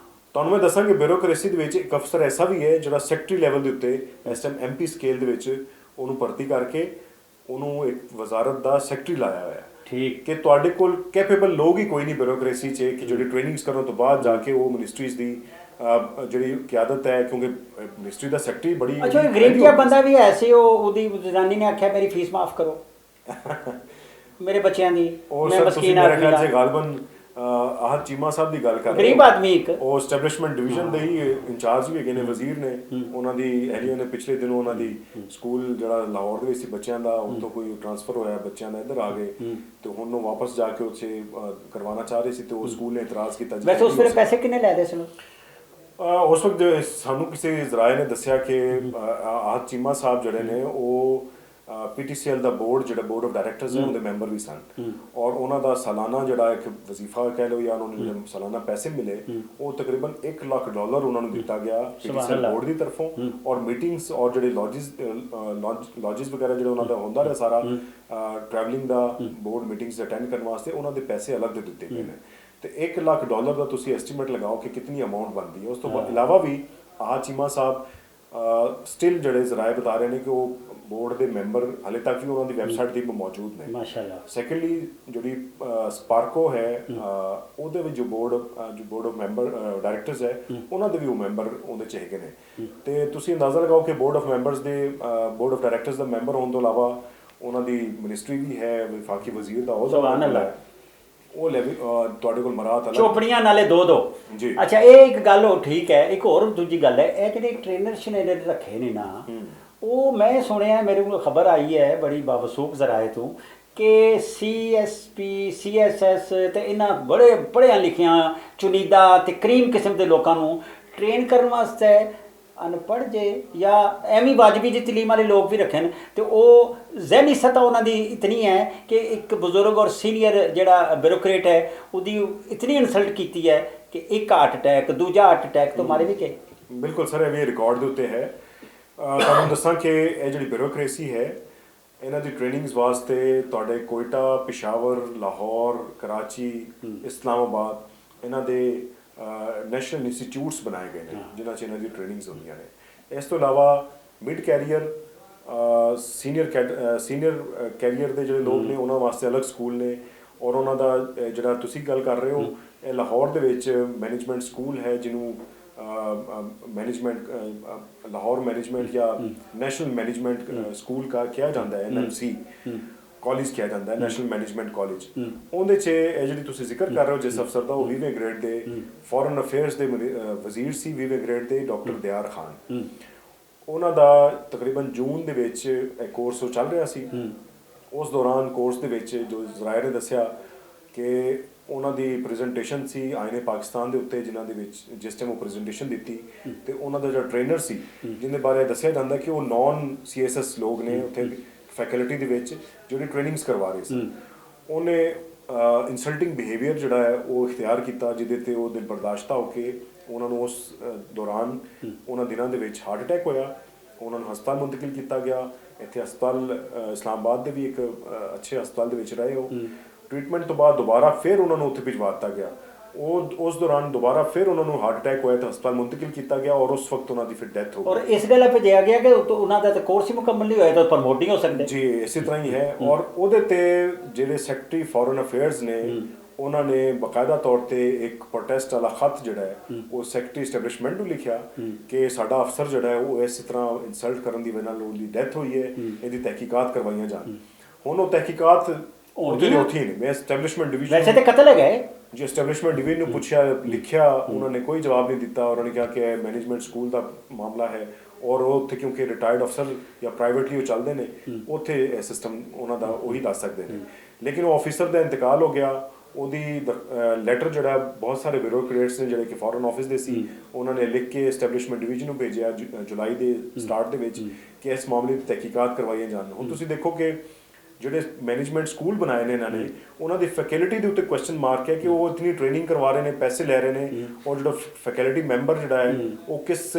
ਤੁਹਾਨੂੰ ਮੈਂ ਦੱਸਾਂ ਕਿ ਬਿਊਰੋਕ੍ਰੇਸੀ ਦੇ ਵਿੱਚ ਇੱਕ ਅਫਸਰ ਐਸਾ ਵੀ ਹੈ ਜਿਹੜਾ ਸੈਕਟਰੀ ਲੈਵਲ ਦੇ ਉੱਤੇ ਇਸ ਟਾਈਮ MP ਸਕੇਲ ਦੇ ਵਿੱਚ ਉਹਨੂੰ ਭਰਤੀ ਕਰਕੇ ਉਹਨੂੰ ਇੱਕ ਵਜ਼ਾਰਤ ਦਾ ਸੈਕਟਰੀ ਲਾਇਆ ਹੋਇਆ ਹੈ। ਠੀਕ ਕਿ ਤੁਹਾਡੇ ਕੋਲ ਕੈਪੇਬਲ ਲੋਕ ਹੀ ਕੋਈ ਨਹੀਂ ਬਿਊਰੋਕ੍ਰੇਸੀ 'ਚ ਕਿ ਜਿਹੜੀ ਟ੍ਰੇਨਿੰਗਸ ਕਰਨ ਤੋਂ ਬਾਅਦ ਜਾ ਕੇ ਉਹ ਮਿਨਿਸਟਰੀਜ਼ ਦੀ ਜਿਹੜੀ ਕਿਆਦਤ ਹੈ ਕਿਉਂਕਿ ਮਿਨਿਸਟਰੀ ਦਾ ਸੈਕਟਰੀ ਬੜੀ ਅੱਛਾ ਇਹ ਗਰੀਬ ਜਿਹਾ ਬੰਦਾ ਵੀ ਹੈ ਸੀ ਉਹਦੀ ਜਨਾਨੀ ਨੇ ਆਖਿਆ ਮੇਰੀ ਫੀਸ ਮਾਫ ਕਰੋ ਮੇਰੇ ਬੱਚਿਆਂ ਦੀ ਉਹ ਮੈਂ ਸਰ ਤੁਸੀਂ ਮਸਕੀਨ ਮੇਰੇ ਆਦਮੀ ਖਿਆਲ 'ਚ ਹਾਂ। ਗਾਲਬਨ ਆਹ ਚੀਮਾ ਸਾਹਿਬ ਦੀ ਗੱਲ ਕਰ ਰਹੇ ਗਰੀਬ ਆਦਮੀ ਇੱਕ ਉਹ ਐਸਟੈਬਲਿਸ਼ਮੈਂਟ ਡਿਵੀਜ਼ਨ ਦੇ ਹੀ ਇੰਚਾਰਜ ਵੀ ਹੈਗੇ ਨੇ ਵਜ਼ੀਰ ਨੇ ਉਹਨਾਂ ਦੀ ਐਲੀਓ ਨੇ ਪਿਛਲੇ ਦਿਨੋਂ ਉਹਨਾਂ ਦੀ ਸਕੂਲ ਜਿਹੜਾ ਲਾਹੌਰ ਦੇ ਵਿੱਚ ਸੀ ਬੱਚਿਆਂ ਦਾ ਉੱਥੋਂ ਕੋਈ ਟ੍ਰਾਂਸਫਰ ਹੋਇਆ ਬੱਚਿਆਂ ਦਾ ਇੱਧਰ ਆ ਗਏ ਤੇ ਹੁਣ ਉਹ ਵਾਪਸ ਜਾ ਕੇ ਉੱਥੇ ਕਰਵਾਉਣਾ ਚਾਹ ਰਹੇ ਸੀ ਤੇ ਉਹ ਸਕੂਲ ਨੇ ਇਤਰਾਜ਼ ਕੀਤਾ। ਵੈਸੇ ਉਸ ਵੇਲੇ ਪੈਸੇ ਕਿੰਨੇ ਲੈ ਰਹੇ ਸੀ? ਉਸ ਵਕਤ ਸਾਨੂੰ ਕਿਸੇ ਜ਼ਰਾਏ ਨੇ ਦੱਸਿਆ ਕਿ ਆਹ ਚੀਮਾ ਸਾਹਿਬ ਜਿਹੜੇ ਨੇ ਉਹ PTCL ਦਾ ਬੋਰਡ ਜਿਹੜਾ ਬੋਰਡ ਆਫ ਡਾਇਰੈਕਟਰਸ ਹੈ ਉਹਦੇ ਮੈਂਬਰ ਵੀ ਸਨ ਔਰ ਉਹਨਾਂ ਦਾ ਸਾਲਾਨਾ ਜਿਹੜਾ ਇੱਕ ਵਜ਼ੀਫਾ ਕਹਿ ਲਓ ਜਾਂ ਉਹਨਾਂ ਨੂੰ ਜਿਹੜੇ ਸਾਲਾਨਾ ਪੈਸੇ ਮਿਲੇ ਉਹ ਤਕਰੀਬਨ $1 ਲੱਖ ਉਹਨਾਂ ਨੂੰ ਦਿੱਤਾ ਗਿਆ PTCL ਬੋਰਡ ਦੀ ਤਰਫੋਂ ਔਰ ਮੀਟਿੰਗਸ ਔਰ ਜਿਹੜੇ ਲੌਜਿਸ ਵਗੈਰਾ ਜਿਹੜਾ ਉਹਨਾਂ ਦਾ ਹੁੰਦਾ ਰਿਹਾ ਸਾਰਾ ਟਰੈਵਲਿੰਗ ਦਾ ਬੋਰਡ ਮੀਟਿੰਗਸ ਅਟੈਂਡ ਕਰਨ ਵਾਸਤੇ ਉਹਨਾਂ ਦੇ ਪੈਸੇ ਅਲੱਗ ਦੇ ਦਿੱਤੇ ਗਏ ਨੇ ਤੇ $1 ਲੱਖ ਦਾ ਤੁਸੀਂ ਐਸਟੀਮੇਟ ਲਗਾਓ ਕਿ ਕਿੰਨੀ ਅਮਾਉਂਟ ਬਣਦੀ ਹੈ। ਉਸ ਤੋਂ ਇਲਾਵਾ ਵੀ ਆਹ ਚੀਮਾ ਸਾਹਿਬ ਸਟਿਲ ਜਿਹੜੇ ਜ਼ਰਾਏ ਬਤਾ ਰਹੇ ਨੇ ਕਿ ਉਹ ਬੋਰਡ ਦੇ ਮੈਂਬਰ ਹਾਲੇ ਤੱਕ ਵੀ ਉਹਨਾਂ ਦੀ ਵੈਬਸਾਈਟ ਤੇ ਮੌਜੂਦ ਨੇ। ਮਾਸ਼ਾਅੱਲਾ। ਸੈਕੰਡਲੀ ਜਿਹੜੀ ਸਪਾਰਕੋ ਹੈ ਉਹਦੇ ਵਿੱਚ ਜੋ ਬੋਰਡ ਆਫ ਮੈਂਬਰ ਡਾਇਰੈਕਟਰਸ ਹੈ ਉਹਨਾਂ ਦੇ ਵੀ ਉਹ ਮੈਂਬਰ ਉਹਦੇ ਚ ਹੈਗੇ ਨੇ ਤੇ ਤੁਸੀਂ ਅੰਦਾਜ਼ਾ ਲਗਾਓ ਕਿ ਬੋਰਡ ਆਫ ਮੈਂਬਰਸ ਦੇ board of directors the member ਹੋਣ ਤੋਂ ਇਲਾਵਾ ਉਹਨਾਂ ਦੀ ਮਿਨਿਸਟਰੀ ਵੀ ਹੈ ਵਿਫਾਕੀ ਵਜ਼ੀਰ ਦਾ ਉਹ ਸੁਭਾਨ ਅੱਲਾਹ ਉਹ ਲੈ ਤੁਹਾਡੇ ਕੋਲ ਮਰਾਤ ਅਲੱਗ ਚੋਪੜੀਆਂ ਨਾਲੇ ਦੋ ਜੀ। ਅੱਛਾ ਇਹ ਇੱਕ ਗੱਲ ਹੋ ਠੀਕ ਹੈ। ਇੱਕ ਹੋਰ ਦੂਜੀ ਗੱਲ ਹੈ ਇਹ ਜਿਹੜੇ ਟ੍ਰੇਨਰਸ ਨੇ ਰੱਖੇ ਨੇ ਨਾ ਉਹ ਮੈਂ ਸੁਣਿਆ ਮੇਰੇ ਕੋਲ ਖਬਰ ਆਈ ਹੈ ਬੜੀ ਬਾਵਸੂਖ ਜ਼ਰਾਏ ਤੋਂ ਕਿ CSP CSS ਤੇ ਇਹਨਾਂ ਬੜੇ ਪੜ੍ਹਿਆਂ ਲਿਖਿਆਂ ਚੁਣੀਦਾ ਤੇ ਕਰੀਮ ਕਿਸਮ ਦੇ ਲੋਕਾਂ ਨੂੰ ਟ੍ਰੇਨ ਕਰਨ ਵਾਸਤੇ ਅਨਪੜ੍ਹ ਜੇ ਜਾਂ ਐਵੇਂ ਵਾਜਬੀ ਜੀ ਤਲੀਮ ਵਾਲੇ ਲੋਕ ਵੀ ਰੱਖੇ ਨੇ ਤੇ ਉਹ ਜ਼ਹਿਨੀ ਸਤਹ ਉਹਨਾਂ ਦੀ ਇਤਨੀ ਹੈ ਕਿ ਇੱਕ ਬਜ਼ੁਰਗ ਔਰ ਸੀਨੀਅਰ ਜਿਹੜਾ ਬਿਊਰੋਕਰੇਟ ਹੈ ਉਹਦੀ ਇਤਨੀ ਇਨਸਲਟ ਕੀਤੀ ਹੈ ਕਿ ਇੱਕ ਹਾਰਟ ਅਟੈਕ ਦੂਜਾ ਹਾਰਟ ਅਟੈਕ ਤੋਂ ਮਾਰੇ ਵੀ ਗਏ। ਬਿਲਕੁਲ ਸਰ ਇਹ ਵੀ ਰਿਕਾਰਡ ਦੇ ਉੱਤੇ ਹੈ। ਤੁਹਾਨੂੰ ਦੱਸਾਂ ਕਿ ਇਹ ਜਿਹੜੀ ਬਿਊਰੋਕ੍ਰੇਸੀ ਹੈ ਇਹਨਾਂ ਦੀ ਟ੍ਰੇਨਿੰਗਸ ਵਾਸਤੇ ਤੁਹਾਡੇ ਕੋਇਟਾ ਪਿਸ਼ਾਵਰ ਲਾਹੌਰ ਕਰਾਚੀ ਇਸਲਾਮਾਬਾਦ ਇਹਨਾਂ ਦੇ ਨੈਸ਼ਨਲ ਇੰਸਟੀਚਿਊਟਸ ਬਣਾਏ ਗਏ ਨੇ ਜਿਨ੍ਹਾਂ 'ਚ ਇਹਨਾਂ ਦੀ ਟ੍ਰੇਨਿੰਗਸ ਹੁੰਦੀਆਂ ਨੇ। ਇਸ ਤੋਂ ਇਲਾਵਾ ਮਿਡ ਕੈਰੀਅਰ ਸੀਨੀਅਰ ਕੈਰੀਅਰ ਦੇ ਜਿਹੜੇ ਲੋਕ ਨੇ ਉਹਨਾਂ ਵਾਸਤੇ ਅਲੱਗ ਸਕੂਲ ਨੇ ਔਰ ਉਹਨਾਂ ਦਾ ਜਿਹੜਾ ਤੁਸੀਂ ਗੱਲ ਕਰ ਰਹੇ ਹੋ ਇਹ ਲਾਹੌਰ ਦੇ ਵਿੱਚ ਮੈਨੇਜਮੈਂਟ ਸਕੂਲ ਹੈ ਜਿਹਨੂੰ ਮੈਨੇਜਮੈਂਟ ਲਾਹੌਰ ਮੈਨੇਜਮੈਂਟ ਜਾਂ ਨੈਸ਼ਨਲ ਮੈਨੇਜਮੈਂਟ ਸਕੂਲ ਕਾ ਕਿਹਾ ਜਾਂਦਾ ਹੈ NMC ਕਾਲਜ ਕਿਹਾ ਜਾਂਦਾ ਹੈ ਨੈਸ਼ਨਲ ਮੈਨੇਜਮੈਂਟ ਕਾਲਜ। ਉਹਦੇ 'ਚ ਇਹ ਜਿਹੜੀ ਤੁਸੀਂ ਜ਼ਿਕਰ ਕਰ ਰਹੇ ਹੋ ਜਿਸ ਅਫਸਰ ਦਾ ਉਹ 20ਵੇਂ ਗ੍ਰੇਡ ਦੇ ਫੋਰਨ ਅਫੇਅਰਸ ਦੇ ਵਜ਼ੀਰ ਸੀ 20ਵੇਂ ਗ੍ਰੇਡ ਦੇ ਡਾਕਟਰ ਦਿਆਰ ਖਾਨ। ਉਹਨਾਂ ਦਾ ਤਕਰੀਬਨ ਜੂਨ ਦੇ ਵਿੱਚ ਇਹ ਕੋਰਸ ਉਹ ਚੱਲ ਰਿਹਾ ਸੀ। ਉਸ ਦੌਰਾਨ ਕੋਰਸ ਦੇ ਵਿੱਚ ਜੋ ਜ਼ਰਾਇਰ ਨੇ ਦੱਸਿਆ ਕਿ ਉਹਨਾਂ ਦੀ ਪ੍ਰੈਜੈਂਟੇਸ਼ਨ ਸੀ ਆਇਨੇ ਪਾਕਿਸਤਾਨ ਦੇ ਉੱਤੇ ਜਿਨ੍ਹਾਂ ਦੇ ਵਿੱਚ ਜਿਸ ਟਾਈਮ ਉਹ ਪ੍ਰੈਜੈਂਟੇਸ਼ਨ ਦਿੱਤੀ ਤੇ ਉਹਨਾਂ ਦਾ ਜਿਹੜਾ ਟ੍ਰੇਨਰ ਸੀ ਜਿਹਦੇ ਬਾਰੇ ਦੱਸਿਆ ਜਾਂਦਾ ਕਿ ਉਹ ਨੌਨ CSS ਲੋਕ ਨੇ ਉੱਥੇ ਫੈਕਲਟੀ ਦੇ ਵਿੱਚ ਜਿਹੜੀ ਟ੍ਰੇਨਿੰਗਸ ਕਰਵਾ ਰਹੇ ਸੀ। ਉਹਨੇ ਇਨਸਲਟਿੰਗ ਬਿਹੇਵੀਅਰ ਜਿਹੜਾ ਹੈ ਉਹ ਇਖਤਿਆਰ ਕੀਤਾ, ਜਿਹਦੇ ਤੇ ਉਹ ਦਿਲ ਬਰਦਾਸ਼ਤਾ ਹੋ ਕੇ ਉਹਨਾਂ ਨੂੰ ਉਸ ਦੌਰਾਨ ਉਹਨਾਂ ਦਿਨਾਂ ਦੇ ਵਿੱਚ ਹਾਰਟ ਅਟੈਕ ਹੋਇਆ, ਉਹਨਾਂ ਨੂੰ ਹਸਪਤਾਲ ਮੁੰਤਕਿਲ ਕੀਤਾ ਗਿਆ। ਇੱਥੇ ਹਸਪਤਾਲ ਇਸਲਾਮਾਬਾਦ ਦੇ ਵੀ ਇੱਕ ਅੱਛੇ ਹਸਪਤਾਲ ਦੇ ਵਿੱਚ ਰਹੇ ਉਹ। ਟ੍ਰੀਟਮੈਂਟ ਤੋਂ ਬਾਅਦ ਦੁਬਾਰਾ ਫਿਰ ਉਹਨਾਂ ਨੂੰ ਉੱਥੇ ਭਿਜਵਾ ਦਿੱਤਾ ਗਿਆ। ਉਸ ਦੌਰਾਨ ਦੁਬਾਰਾ ਫਿਰ ਉਹਨਾਂ ਨੂੰ ਹਾਰਟ ਅਟੈਕ ਹੋਇਆ ਤਾਂ ਹਸਪਤਾਲ ਮੁੰਤਕਿਲ ਕੀਤਾ ਗਿਆ ਔਰ ਉਸ ਵਕਤ ਉਹਨਾਂ ਦੀ ਫਿਰ ਡੈਥ ਹੋ ਗਈ। ਔਰ ਇਸ ਗੱਲ ਭੇਜਿਆ ਗਿਆ ਕਿ ਉਹਨਾਂ ਦਾ ਤਾਂ ਕੋਰਸ ਹੀ ਮੁਕੰਮਲ ਨਹੀਂ ਹੋਇਆ ਤਾਂ ਪ੍ਰਮੋਟ ਨਹੀਂ ਹੋ ਸਕਦੇ। ਜੀ ਇਸੇ ਤਰ੍ਹਾਂ ਹੀ ਹੈ। ਔਰ ਉਹਦੇ ਤੇ ਜਿਹੜੇ ਸੈਕਟਰੀ ਫੋਰਨ ਅਫੇਅਰਸ ਨੇ ਉਹਨਾਂ ਨੇ ਬਕਾਇਦਾ ਤੌਰ ਤੇ ਇੱਕ ਪ੍ਰੋਟੈਸਟ ਵਾਲਾ ਖਤ ਜਿਹੜਾ ਹੈ ਉਹ ਸੈਕਟਰੀ ਐਸਟੈਬਲਿਸ਼ਮੈਂਟ ਨੂੰ ਲਿਖਿਆ ਕਿ ਸਾਡਾ ਅਫਸਰ ਜਿਹੜਾ ਹੈ ਉਹ ਇਸੇ ਤਰ੍ਹਾਂ ਇਨਸਲਟ ਕਰਨ ਦੀ ਵਜ੍ਹਾ ਨਾਲ ਉਹਦੀ ਡੈਥ ਹੋਈ ਹੈ, ਇਹਦੀ ਤਹਿਕੀਕਾਤ ਕਰਵਾਈਆਂ ਜਾਣ। ਹੁਣ ਉਹ ਤਹਿਕੀਕਾਤ ਉੱਥੇ ਨੇ। ਮੈਂ ਐਸਟੈਬਲਿਸ਼ਮੈਂਟ ਡਿਵੀਜ਼ਨ ਵੈਸੇ ਤਾਂ ਕਤਲ ਹੈਗਾ ਜੀ, ਐਸਟੈਬਲਿਸ਼ਮੈਂਟ ਡਿਵੀਜ਼ਨ ਨੂੰ ਪੁੱਛਿਆ, ਲਿਖਿਆ, ਉਹਨਾਂ ਨੇ ਕੋਈ ਜਵਾਬ ਨਹੀਂ ਦਿੱਤਾ। ਉਹਨਾਂ ਨੇ ਕਿਹਾ ਕਿ ਇਹ ਮੈਨੇਜਮੈਂਟ ਸਕੂਲ ਦਾ ਮਾਮਲਾ ਹੈ ਔਰ ਉਹ ਉੱਥੇ ਕਿਉਂਕਿ ਰਿਟਾਇਰਡ ਅਫਸਰ ਜਾਂ ਪ੍ਰਾਈਵੇਟਲੀ ਉਹ ਚੱਲਦੇ ਨੇ, ਉੱਥੇ ਇਹ ਸਿਸਟਮ ਉਹਨਾਂ ਦਾ ਉਹੀ ਦੱਸ ਸਕਦੇ ਨੇ। ਲੇਕਿਨ ਉਹ ਆਫਿਸਰ ਦਾ ਇੰਤਕਾਲ ਹੋ ਗਿਆ। ਉਹਦੀ ਲੈਟਰ ਜਿਹੜਾ ਬਹੁਤ ਸਾਰੇ ਬਿਊਰੋਕਰੇਟਸ ਨੇ ਜਿਹੜੇ ਕਿ ਫੋਰਨ ਆਫਿਸ ਦੇ ਸੀ, ਉਹਨਾਂ ਨੇ ਲਿਖ ਕੇ ਐਸਟੈਬਲਿਸ਼ਮੈਂਟ ਡਿਵੀਜ਼ਨ ਨੂੰ ਭੇਜਿਆ ਜੁਲਾਈ ਦੇ ਸਟਾਰਟ ਦੇ ਵਿੱਚ ਕਿ ਇਸ ਮਾਮਲੇ ਦੀ ਤਹਿਕੀਕਾਤ ਕਰਵਾਈਆਂ ਜਾਣ। ਹੁਣ ਤੁਸੀਂ ਦੇਖੋ ਕਿ ਜਿਹੜੇ ਮੈਨੇਜਮੈਂਟ ਸਕੂਲ ਬਣਾਏ ਨੇ ਇਹਨਾਂ ਨੇ, ਉਹਨਾਂ ਦੀ ਫੈਕਲਟੀ ਦੇ ਉੱਤੇ ਕੁਐਸਚਨ ਮਾਰਕ ਹੈ ਕਿ ਉਹ ਇਤਨੀ ਟ੍ਰੇਨਿੰਗ ਕਰਵਾ ਰਹੇ ਨੇ, ਪੈਸੇ ਲੈ ਰਹੇ ਨੇ, ਔਰ ਜਿਹੜਾ ਫੈਕਲਟੀ ਮੈਂਬਰ ਜਿਹੜਾ ਹੈ ਉਹ ਕਿਸ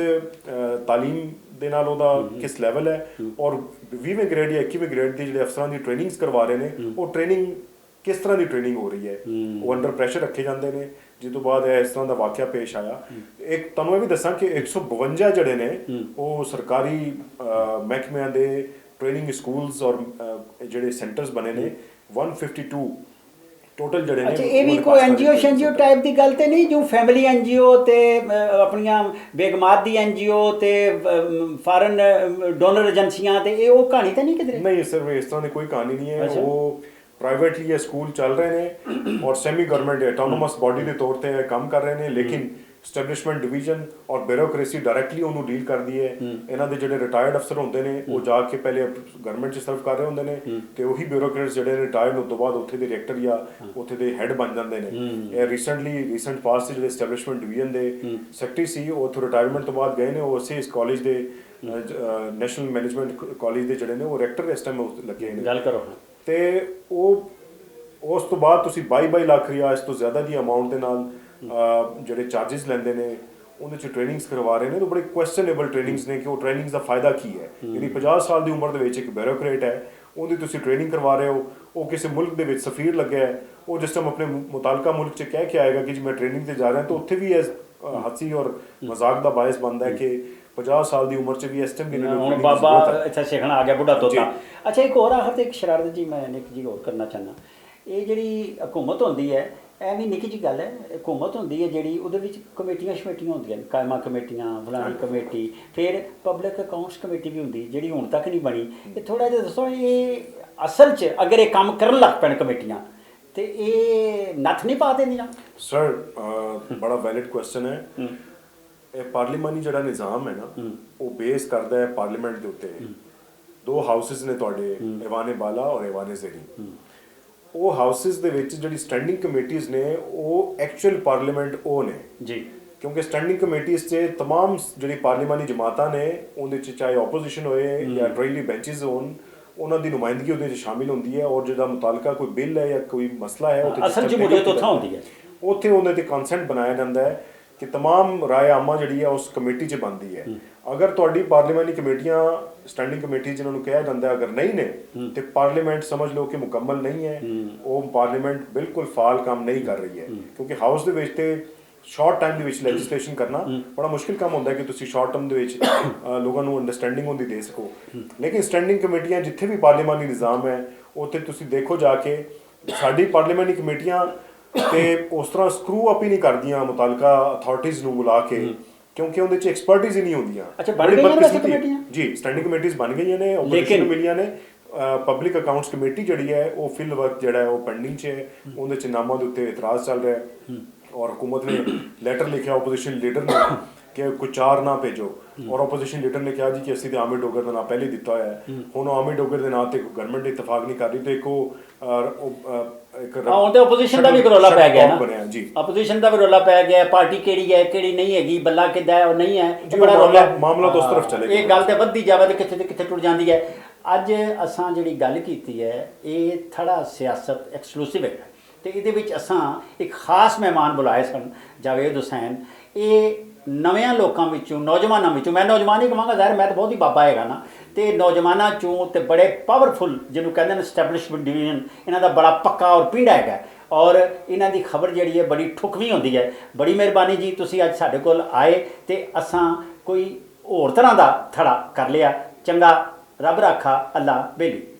ਤਾਲੀਮ ਦੇ ਨਾਲ ਉਹਦਾ ਕਿਸ ਲੈਵਲ ਹੈ, ਔਰ 20ਵੇਂ ਗ੍ਰੇਡ ਜਾਂ 21ਵੇਂ ਗ੍ਰੇਡ ਦੀ ਜਿਹੜੇ ਅਫਸਰਾਂ ਦੀ ਟ੍ਰੇਨਿੰਗਸ ਕਰਵਾ ਰਹੇ ਨੇ, ਉਹ ਟ੍ਰੇਨਿੰਗ ਕਿਸ ਤਰ੍ਹਾਂ ਦੀ ਟ੍ਰੇਨਿੰਗ ਹੋ ਰਹੀ ਹੈ। ਉਹ ਅੰਡਰ ਪ੍ਰੈਸ਼ਰ ਰੱਖੇ ਜਾਂਦੇ ਨੇ। ਜਿਸ ਤੋਂ ਬਾਅਦ ਇਸ ਤਰ੍ਹਾਂ ਦਾ ਵਾਕਿਆ ਪੇਸ਼ ਆਇਆ। ਇੱਕ ਤੁਹਾਨੂੰ ਇਹ ਵੀ ਦੱਸਾਂ ਕਿ 152 ਜਿਹੜੇ ਨੇ ਉਹ ਸਰਕਾਰੀ ਮਹਿਕਮਿਆਂ ਦੇ ਟ੍ਰੇਨਿੰਗ ਸਕੂਲਸ ਔਰ ਜਿਹੜੇ ਸੈਂਟਰਸ ਬਣੇ ਨੇ, 152 ਟੋਟਲ ਜਿਹੜੇ ਨੇ। ਅੱਛਾ, ਇਹ ਵੀ ਕੋਈ ਐਨਜੀਓ ਟਾਈਪ ਦੀ ਗੱਲ ਤੇ ਨਹੀਂ ਜੋ ਫੈਮਿਲੀ ਐਨਜੀਓ ਤੇ ਆਪਣੀਆਂ ਬੇਗਮਾਤ ਦੀ ਐਨਜੀਓ ਤੇ ਫਾਰਨ ਡੋਨਰ ਏਜੰਸੀਆਂ ਤੇ ਇਹ ਉਹ ਕਹਾਣੀ ਤਾਂ ਨਹੀਂ ਕਿਧਰੇ? ਨਹੀਂ ਸਰ, ਇਸ ਤਰ੍ਹਾਂ ਦੀ ਕੋਈ ਕਹਾਣੀ ਨਹੀਂ ਹੈ। ਉਹ ਪ੍ਰਾਈਵੇਟਲੀ ਇਹ ਸਕੂਲ ਚੱਲ ਰਹੇ ਨੇ ਔਰ ਸੈਮੀ ਗਵਰਨਮੈਂਟ ਆਟੋਨੋਮਸ ਬਾਡੀ ਦੇ ਤੌਰ ਤੇ ਕੰਮ ਕਰ ਰਹੇ ਨੇ, ਲੇਕਿਨ ਐਸਟੈਬਲਿਸ਼ਮੈਂਟ ਡਿਵੀਜ਼ਨ ਔਰ ਬਿਊਰੋਕ੍ਰੇਸੀ ਡਾਇਰੈਕਟਲੀ ਉਹਨੂੰ ਡੀਲ ਕਰਦੀ ਹੈ। ਇਹਨਾਂ ਦੇ ਜਿਹੜੇ ਰਿਟਾਇਰਡ ਅਫਸਰ ਹੁੰਦੇ ਨੇ ਉਹ ਜਾ ਕੇ ਪਹਿਲੇ ਗਵਰਨਮੈਂਟ 'ਚ ਸਰਵ ਕਰ ਰਹੇ ਹੁੰਦੇ ਨੇ ਤੇ ਉਹੀ ਬਿਊਰੋਕਰੇਟਸ ਜਿਹੜੇ ਰਿਟਾਇਰਡ ਹੋਣ ਤੋਂ ਬਾਅਦ ਉੱਥੇ ਦੇ ਡਾਇਰੈਕਟਰ ਜਾਂ ਉੱਥੇ ਦੇ ਹੈੱਡ ਬਣ ਜਾਂਦੇ ਨੇ। ਇਹ ਰੀਸੈਂਟ ਪਾਸਟ ਜਿਹੜੇ ਐਸਟੈਬਲਿਸ਼ਮੈਂਟ ਡਿਵੀਜ਼ਨ ਦੇ ਸੈਕਟਰੀ ਸੀ ਉਹ ਉੱਥੋਂ ਰਿਟਾਇਰਮੈਂਟ ਤੋਂ ਬਾਅਦ ਗਏ ਨੇ। ਉਹ ਉਸੇ ਇਸ ਕਾਲਜ ਦੇ ਨੈਸ਼ਨਲ ਮੈਨੇਜਮੈਂਟ ਕਾਲਜ ਦੇ ਜਿਹੜੇ ਨੇ ਉਹ ਰੈਕਟਰ ਇਸ ਟਾਈਮ ਲੱਗੇ ਨੇ। ਗੱਲ ਕਰੋ। ਤੇ ਉਹ ਉਸ ਤੋਂ ਬਾਅਦ ਤੁਸੀਂ 22 ਲੱਖ ਰਿਆ ਇਸ ਤੋਂ ਜ਼ਿਆਦਾ ਦੀ ਅਮਾਊਂਟ ਦੇ ਨਾਲ ਜਿਹੜੇ ਚਾਰजेस ਲੈਂਦੇ ਨੇ, ਉਹਦੇ 'ਚ ਟ੍ਰੇਨਿੰਗਸ ਕਰਵਾ ਰਹੇ ਨੇ। ਤਾਂ ਬੜੇ ਕੁਐਸਚਨੇਬਲ ਟ੍ਰੇਨਿੰਗਸ ਨੇ ਕਿ ਉਹ ਟ੍ਰੇਨਿੰਗਸ ਦਾ ਫਾਇਦਾ ਕੀ ਹੈ। ਯਾਨੀ 50 ਸਾਲ ਦੀ ਉਮਰ ਦੇ ਵਿੱਚ ਇੱਕ ਬਿਊਰੋਕਰੇਟ ਹੈ, ਉਹਦੀ ਤੁਸੀਂ ਟ੍ਰੇਨਿੰਗ ਕਰਵਾ ਰਹੇ ਹੋ। ਉਹ ਕਿਸੇ ਮੁਲਕ ਦੇ ਵਿੱਚ ਸਫੀਰ ਲੱਗਿਆ ਹੈ, ਉਹ ਜਿਸ ਟਾਈਮ ਆਪਣੇ ਮੁਤਾਲਕਾ ਮੁਲਕ 'ਚ ਕਹਿ ਕੇ ਆਏਗਾ ਕਿ ਜੀ ਮੈਂ ਟ੍ਰੇਨਿੰਗ ਤੇ ਜਾ ਰਿਹਾ, ਤਾਂ ਉੱਥੇ ਵੀ ਇਸ ਹਾਸੀ ਔਰ ਮਜ਼ਾਕ ਦਾ ਬਾਇਸ ਬਣਦਾ ਹੈ ਕਿ 50 ਸਾਲ ਦੀ ਉਮਰ 'ਚ ਵੀ ਇਸ ਟਾਈਮ ਹੁਣ ਬਾਬਾ ਇੱਥੇ ਸਿੱਖਣਾ ਆ ਗਿਆ, ਬੁੱਢਾ ਤੋਤਾ। ਅੱਛਾ, ਇੱਕ ਹੋਰ ਆਖਰ ਤੇ ਇੱਕ ਸ਼ਰਾਰਤ ਜੀ ਮੈਂ ਨਿੱਕ ਜੀ ਹੋਰ ਕਰਨਾ ਚਾਹੁੰਦਾ। ਇਹ ਜਿਹੜੀ ਹਕੂਮਤ ਹੁੰਦੀ ਹੈ, ਇਹ ਵੀ ਨਿੱਕੀ ਜਿਹੀ ਗੱਲ ਹੈ, ਹਕੂਮਤ ਹੁੰਦੀ ਹੈ ਜਿਹੜੀ ਉਹਦੇ ਵਿੱਚ ਕਮੇਟੀਆਂ ਹੁੰਦੀਆਂ ਨੇ, ਕਾਇਮਾ ਕਮੇਟੀਆਂ, ਫਲਾਣੀ ਕਮੇਟੀ, ਫਿਰ ਪਬਲਿਕ ਅਕਾਊਂਟਸ ਕਮੇਟੀ ਵੀ ਹੁੰਦੀ ਜਿਹੜੀ ਹੁਣ ਤੱਕ ਨਹੀਂ ਬਣੀ। ਇਹ ਥੋੜ੍ਹਾ ਜਿਹਾ ਦੱਸੋ, ਇਹ ਅਸਲ 'ਚ ਅਗਰ ਇਹ ਕੰਮ ਕਰਨ ਲੱਗ ਪੈਣ ਕਮੇਟੀਆਂ ਤੇ ਇਹ ਨੱਥ ਨਹੀਂ ਪਾ ਦਿੰਦੀਆਂ? ਸਰ ਬੜਾ ਵੈਲਿਡ ਕੁਐਸਚਨ ਹੈ। ਇਹ ਪਾਰਲੀਮਾਨੀ ਜਿਹੜਾ ਨਿਜ਼ਾਮ ਹੈ ਨਾ, ਉਹ ਬੇਸ ਕਰਦਾ ਹੈ ਪਾਰਲੀਮੈਂਟ ਦੇ ਉੱਤੇ। ਦੋ ਹਾਊਸਿਸ ਨੇ ਤੁਹਾਡੇ, ਈਵਾਨ ਬਾਲਾ ਔਰ ਈਵਾਨ ਜ਼ੇਰੀ। ਉਹ ਹਾਊਸਿਸ ਦੇ ਵਿੱਚ ਜਿਹੜੀ ਸਟੈਂਡਿੰਗ ਕਮੇਟੀਜ਼ ਨੇ ਉਹ ਐਕਚੁਅਲ ਪਾਰਲੀਮੈਂਟ ਉਹ ਨੇ ਜੀ, ਕਿਉਂਕਿ ਸਟੈਂਡਿੰਗ ਕਮੇਟੀਜ਼ 'ਚ तमाम ਜਿਹੜੀ ਪਾਰਲੀਮਾਨੀ ਜਮਾਤਾਂ ਨੇ, ਉਹਦੇ 'ਚ ਚਾਹੇ ਆਪੋਜੀਸ਼ਨ ਹੋਏ ਜਾਂ ਡਰਾਈਲੀ ਬੈਂਚਿਸ ਹੋਣ, ਉਹਨਾਂ ਦੀ ਨੁਮਾਇੰਦਗੀ ਉਹਦੇ 'ਚ ਸ਼ਾਮਿਲ ਹੁੰਦੀ ਹੈ। ਔਰ ਜਿਹੜਾ ਮੁਤਾਲਕਾ ਕੋਈ ਬਿੱਲ ਹੈ ਜਾਂ ਕੋਈ ਮਸਲਾ ਹੈ, ਅਸਲ ਜਮਹੂਰੀਅਤ ਉੱਥੇ ਹੁੰਦੀ ਹੈ। ਉੱਥੇ ਉਹਦੇ 'ਤੇ ਕਨਸੈਂਟ ਬਣਾਇਆ ਜਾਂਦਾ ਹੈ ਕਿ तमाम ਰਾਏ ਆਮਾ ਜਿਹੜੀ ਹੈ ਉਸ ਕਮੇਟੀ 'ਚ ਬਣਦੀ ਹੈ। ਅਗਰ ਤੁਹਾਡੀ ਪਾਰਲੀਮਾਨੀ ਕਮੇਟੀਆਂ ਸਟੈਂਡਿੰਗ ਕਮੇਟੀ ਜਿਹਨਾਂ ਨੂੰ ਕਿਹਾ ਜਾਂਦਾ ਅਗਰ ਨਹੀਂ ਨੇ ਤੇ ਪਾਰਲੀਮੈਂਟ ਸਮਝ ਲਓ ਕਿ ਮੁਕੰਮਲ ਨਹੀਂ ਹੈ। ਉਹ ਪਾਰਲੀਮੈਂਟ ਬਿਲਕੁਲ ਫਾਲ ਕੰਮ ਨਹੀਂ ਕਰ ਰਹੀ ਹੈ, ਕਿਉਂਕਿ ਹਾਊਸ ਦੇ ਵਿੱਚ ਤੇ ਸ਼ਾਰਟ ਟਾਈਮ ਦੇ ਵਿੱਚ ਲੈਜਿਸਲੇਸ਼ਨ ਕਰਨਾ ਬੜਾ ਮੁਸ਼ਕਿਲ ਕੰਮ ਹੁੰਦਾ ਹੈ ਕਿ ਤੁਸੀਂ ਸ਼ਾਰਟ ਟਰਮ ਦੇ ਵਿੱਚ ਲੋਕਾਂ ਨੂੰ ਅੰਡਰਸਟੈਂਡਿੰਗ ਉਹਦੀ ਦੇ ਸਕੋ। ਲੇਕਿਨ ਸਟੈਂਡਿੰਗ ਕਮੇਟੀਆਂ ਜਿੱਥੇ ਵੀ ਪਾਰਲੀਮਾਨੀ ਨਿਜ਼ਾਮ ਹੈ, ਉੱਥੇ ਤੁਸੀਂ ਦੇਖੋ ਜਾ ਕੇ ਸਾਡੀ ਪਾਰਲੀਮਾਨੀ ਕਮੇਟੀਆਂ ਤੇ ਉਸ ਤਰ੍ਹਾਂ ਸਕਰੂ ਅਪ ਹੀ ਨਹੀਂ ਕਰਦੀਆਂ ਮੁਤਾਲਕਾ ਅਥਾਰਟੀਜ਼ ਨੂੰ ਬੁਲਾ ਕੇ, ਕਿਉਂਕਿ ਉਹਦੇ 'ਚ ਐਕਸਪਰਟਿਜ਼ ਹੀ ਨਹੀਂ ਹੁੰਦੀਆਂ। ਅੱਛਾ, ਬਣ ਗਈਆਂ ਵੈਸੇ ਕਮੇਟੀਆਂ? ਜੀ, ਸਟੈਂਡਿੰਗ ਕਮੇਟੀਜ਼ ਬਣ ਗਈਆਂ ਨੇ, ਆਪੋਜੀਸ਼ਨ ਨੂੰ ਮਿਲੀਆਂ ਨੇ। ਪਬਲਿਕ ਅਕਾਊਂਟਸ ਕਮੇਟੀ ਜਿਹੜੀ ਹੈ ਉਹ ਫਿਲ ਵਰਕ ਜਿਹੜਾ ਹੈ ਉਹ ਪੈਂਡਿੰਗ 'ਚ ਹੈ, ਉਹਦੇ 'ਚ ਨਾਮਾਂ ਦੇ ਉੱਤੇ ਇਤਰਾਜ਼ ਚੱਲ ਰਿਹਾ ਹੈ ਔਰ ਹੁਕੂਮਤ ਨੇ ਲੈਟਰ ਲਿਖਿਆ ਆਪੋਜੀਸ਼ਨ ਲੀਡਰ ਨੂੰ ਕਿ ਕੋਈ ਚਾਰ ਨਾ ਭੇਜੋ, ਔਰ ਆਪੋਜੀਸ਼ਨ ਲੀਡਰ ਨੇ ਕਿਹਾ ਜੀ ਕਿ ਅਸੀਂ ਤਾਂ ਆਮਿਰ ਡੋਗਰ ਦਾ ਨਾਂ ਪਹਿਲੇ ਦਿੱਤਾ ਹੋਇਆ ਹੈ। ਹੁਣ ਆਮਿਰ ਡੋਗਰ ਦੇ ਨਾਂ ਤੇ ਗਵਰਨਮੈਂਟ ਇਤਫਾਕ ਨਹੀਂ ਕਰ ਰਹੀ, ਤੇ ਹੁਣ ਤੇ ਆਪੋਜੀਸ਼ਨ ਦਾ ਵੀ ਰੌਲਾ ਪੈ ਗਿਆ ਨਾ ਜੀ। ਆਪੋਜੀਸ਼ਨ ਦਾ ਵੀ ਰੌਲਾ ਪੈ ਗਿਆ, ਪਾਰਟੀ ਕਿਹੜੀ ਹੈ ਕਿਹੜੀ ਨਹੀਂ ਹੈਗੀ, ਬੱਲਾ ਕਿੱਦਾਂ ਹੈ ਉਹ ਨਹੀਂ ਹੈ, ਬੜਾ ਰੌਲਾ ਮਾਮਲਾ ਤੋਂ ਉਸ ਤਰਫ ਚਲੇ ਗਿਆ। ਇਹ ਗੱਲ ਤੇ ਵੱਧਦੀ ਜਾਵੇ ਤੇ ਕਿੱਥੇ ਤੇ ਕਿੱਥੇ ਟੁੱਟ ਜਾਂਦੀ ਹੈ। ਅੱਜ ਅਸਾਂ ਜਿਹੜੀ ਗੱਲ ਕੀਤੀ ਹੈ ਇਹ ਥੋੜਾ ਸਿਆਸਤ ਐਕਸਕਲੂਸਿਵ ਹੈ, ਤੇ ਇਹਦੇ ਵਿੱਚ ਅਸਾਂ ਇੱਕ ਖਾਸ ਮਹਿਮਾਨ ਬੁਲਾਏ ਸਨ ਜਾਵੇਦ ਹੁਸੈਨ। ਇਹ ਨਵਿਆਂ ਲੋਕਾਂ ਵਿੱਚੋਂ, ਨੌਜਵਾਨਾਂ ਵਿੱਚੋਂ, ਮੈਂ ਨੌਜਵਾਨ ਹੀ ਕਹਾਂਗਾ, ਜ਼ਾਹਿਰ ਮੈਂ ਤਾਂ ਬਹੁਤ ਹੀ ਬਾਬਾ ਹੈਗਾ ਨਾ, ਤੇ ਨੌਜਵਾਨਾਂ ਚੋਂ ਤੇ ਬੜੇ ਪਾਵਰਫੁਲ ਜਿਹਨੂੰ ਕਹਿੰਦੇ ਨੇ ਸਟੈਬਲਿਸ਼ਮੈਂਟ ਡਿਵੀਜ਼ਨ, ਇਹਨਾਂ ਦਾ ਬੜਾ ਪੱਕਾ ਔਰ ਪੀੜਾ ਹੈਗਾ ਔਰ ਇਹਨਾਂ ਦੀ ਖਬਰ ਜਿਹੜੀ ਹੈ ਬੜੀ ਠੁਕਵੀਂ ਹੁੰਦੀ ਹੈ। ਬੜੀ ਮਿਹਰਬਾਨੀ ਜੀ, ਤੁਸੀਂ ਅੱਜ ਸਾਡੇ ਕੋਲ ਆਏ ਤੇ ਅਸਾਂ ਕੋਈ ਹੋਰ ਤਰ੍ਹਾਂ ਦਾ ਥੜਾ ਕਰ ਲਿਆ। ਚੰਗਾ, ਰੱਬ ਰਾਖਾ, ਅੱਲਾ ਬੇਲੀ।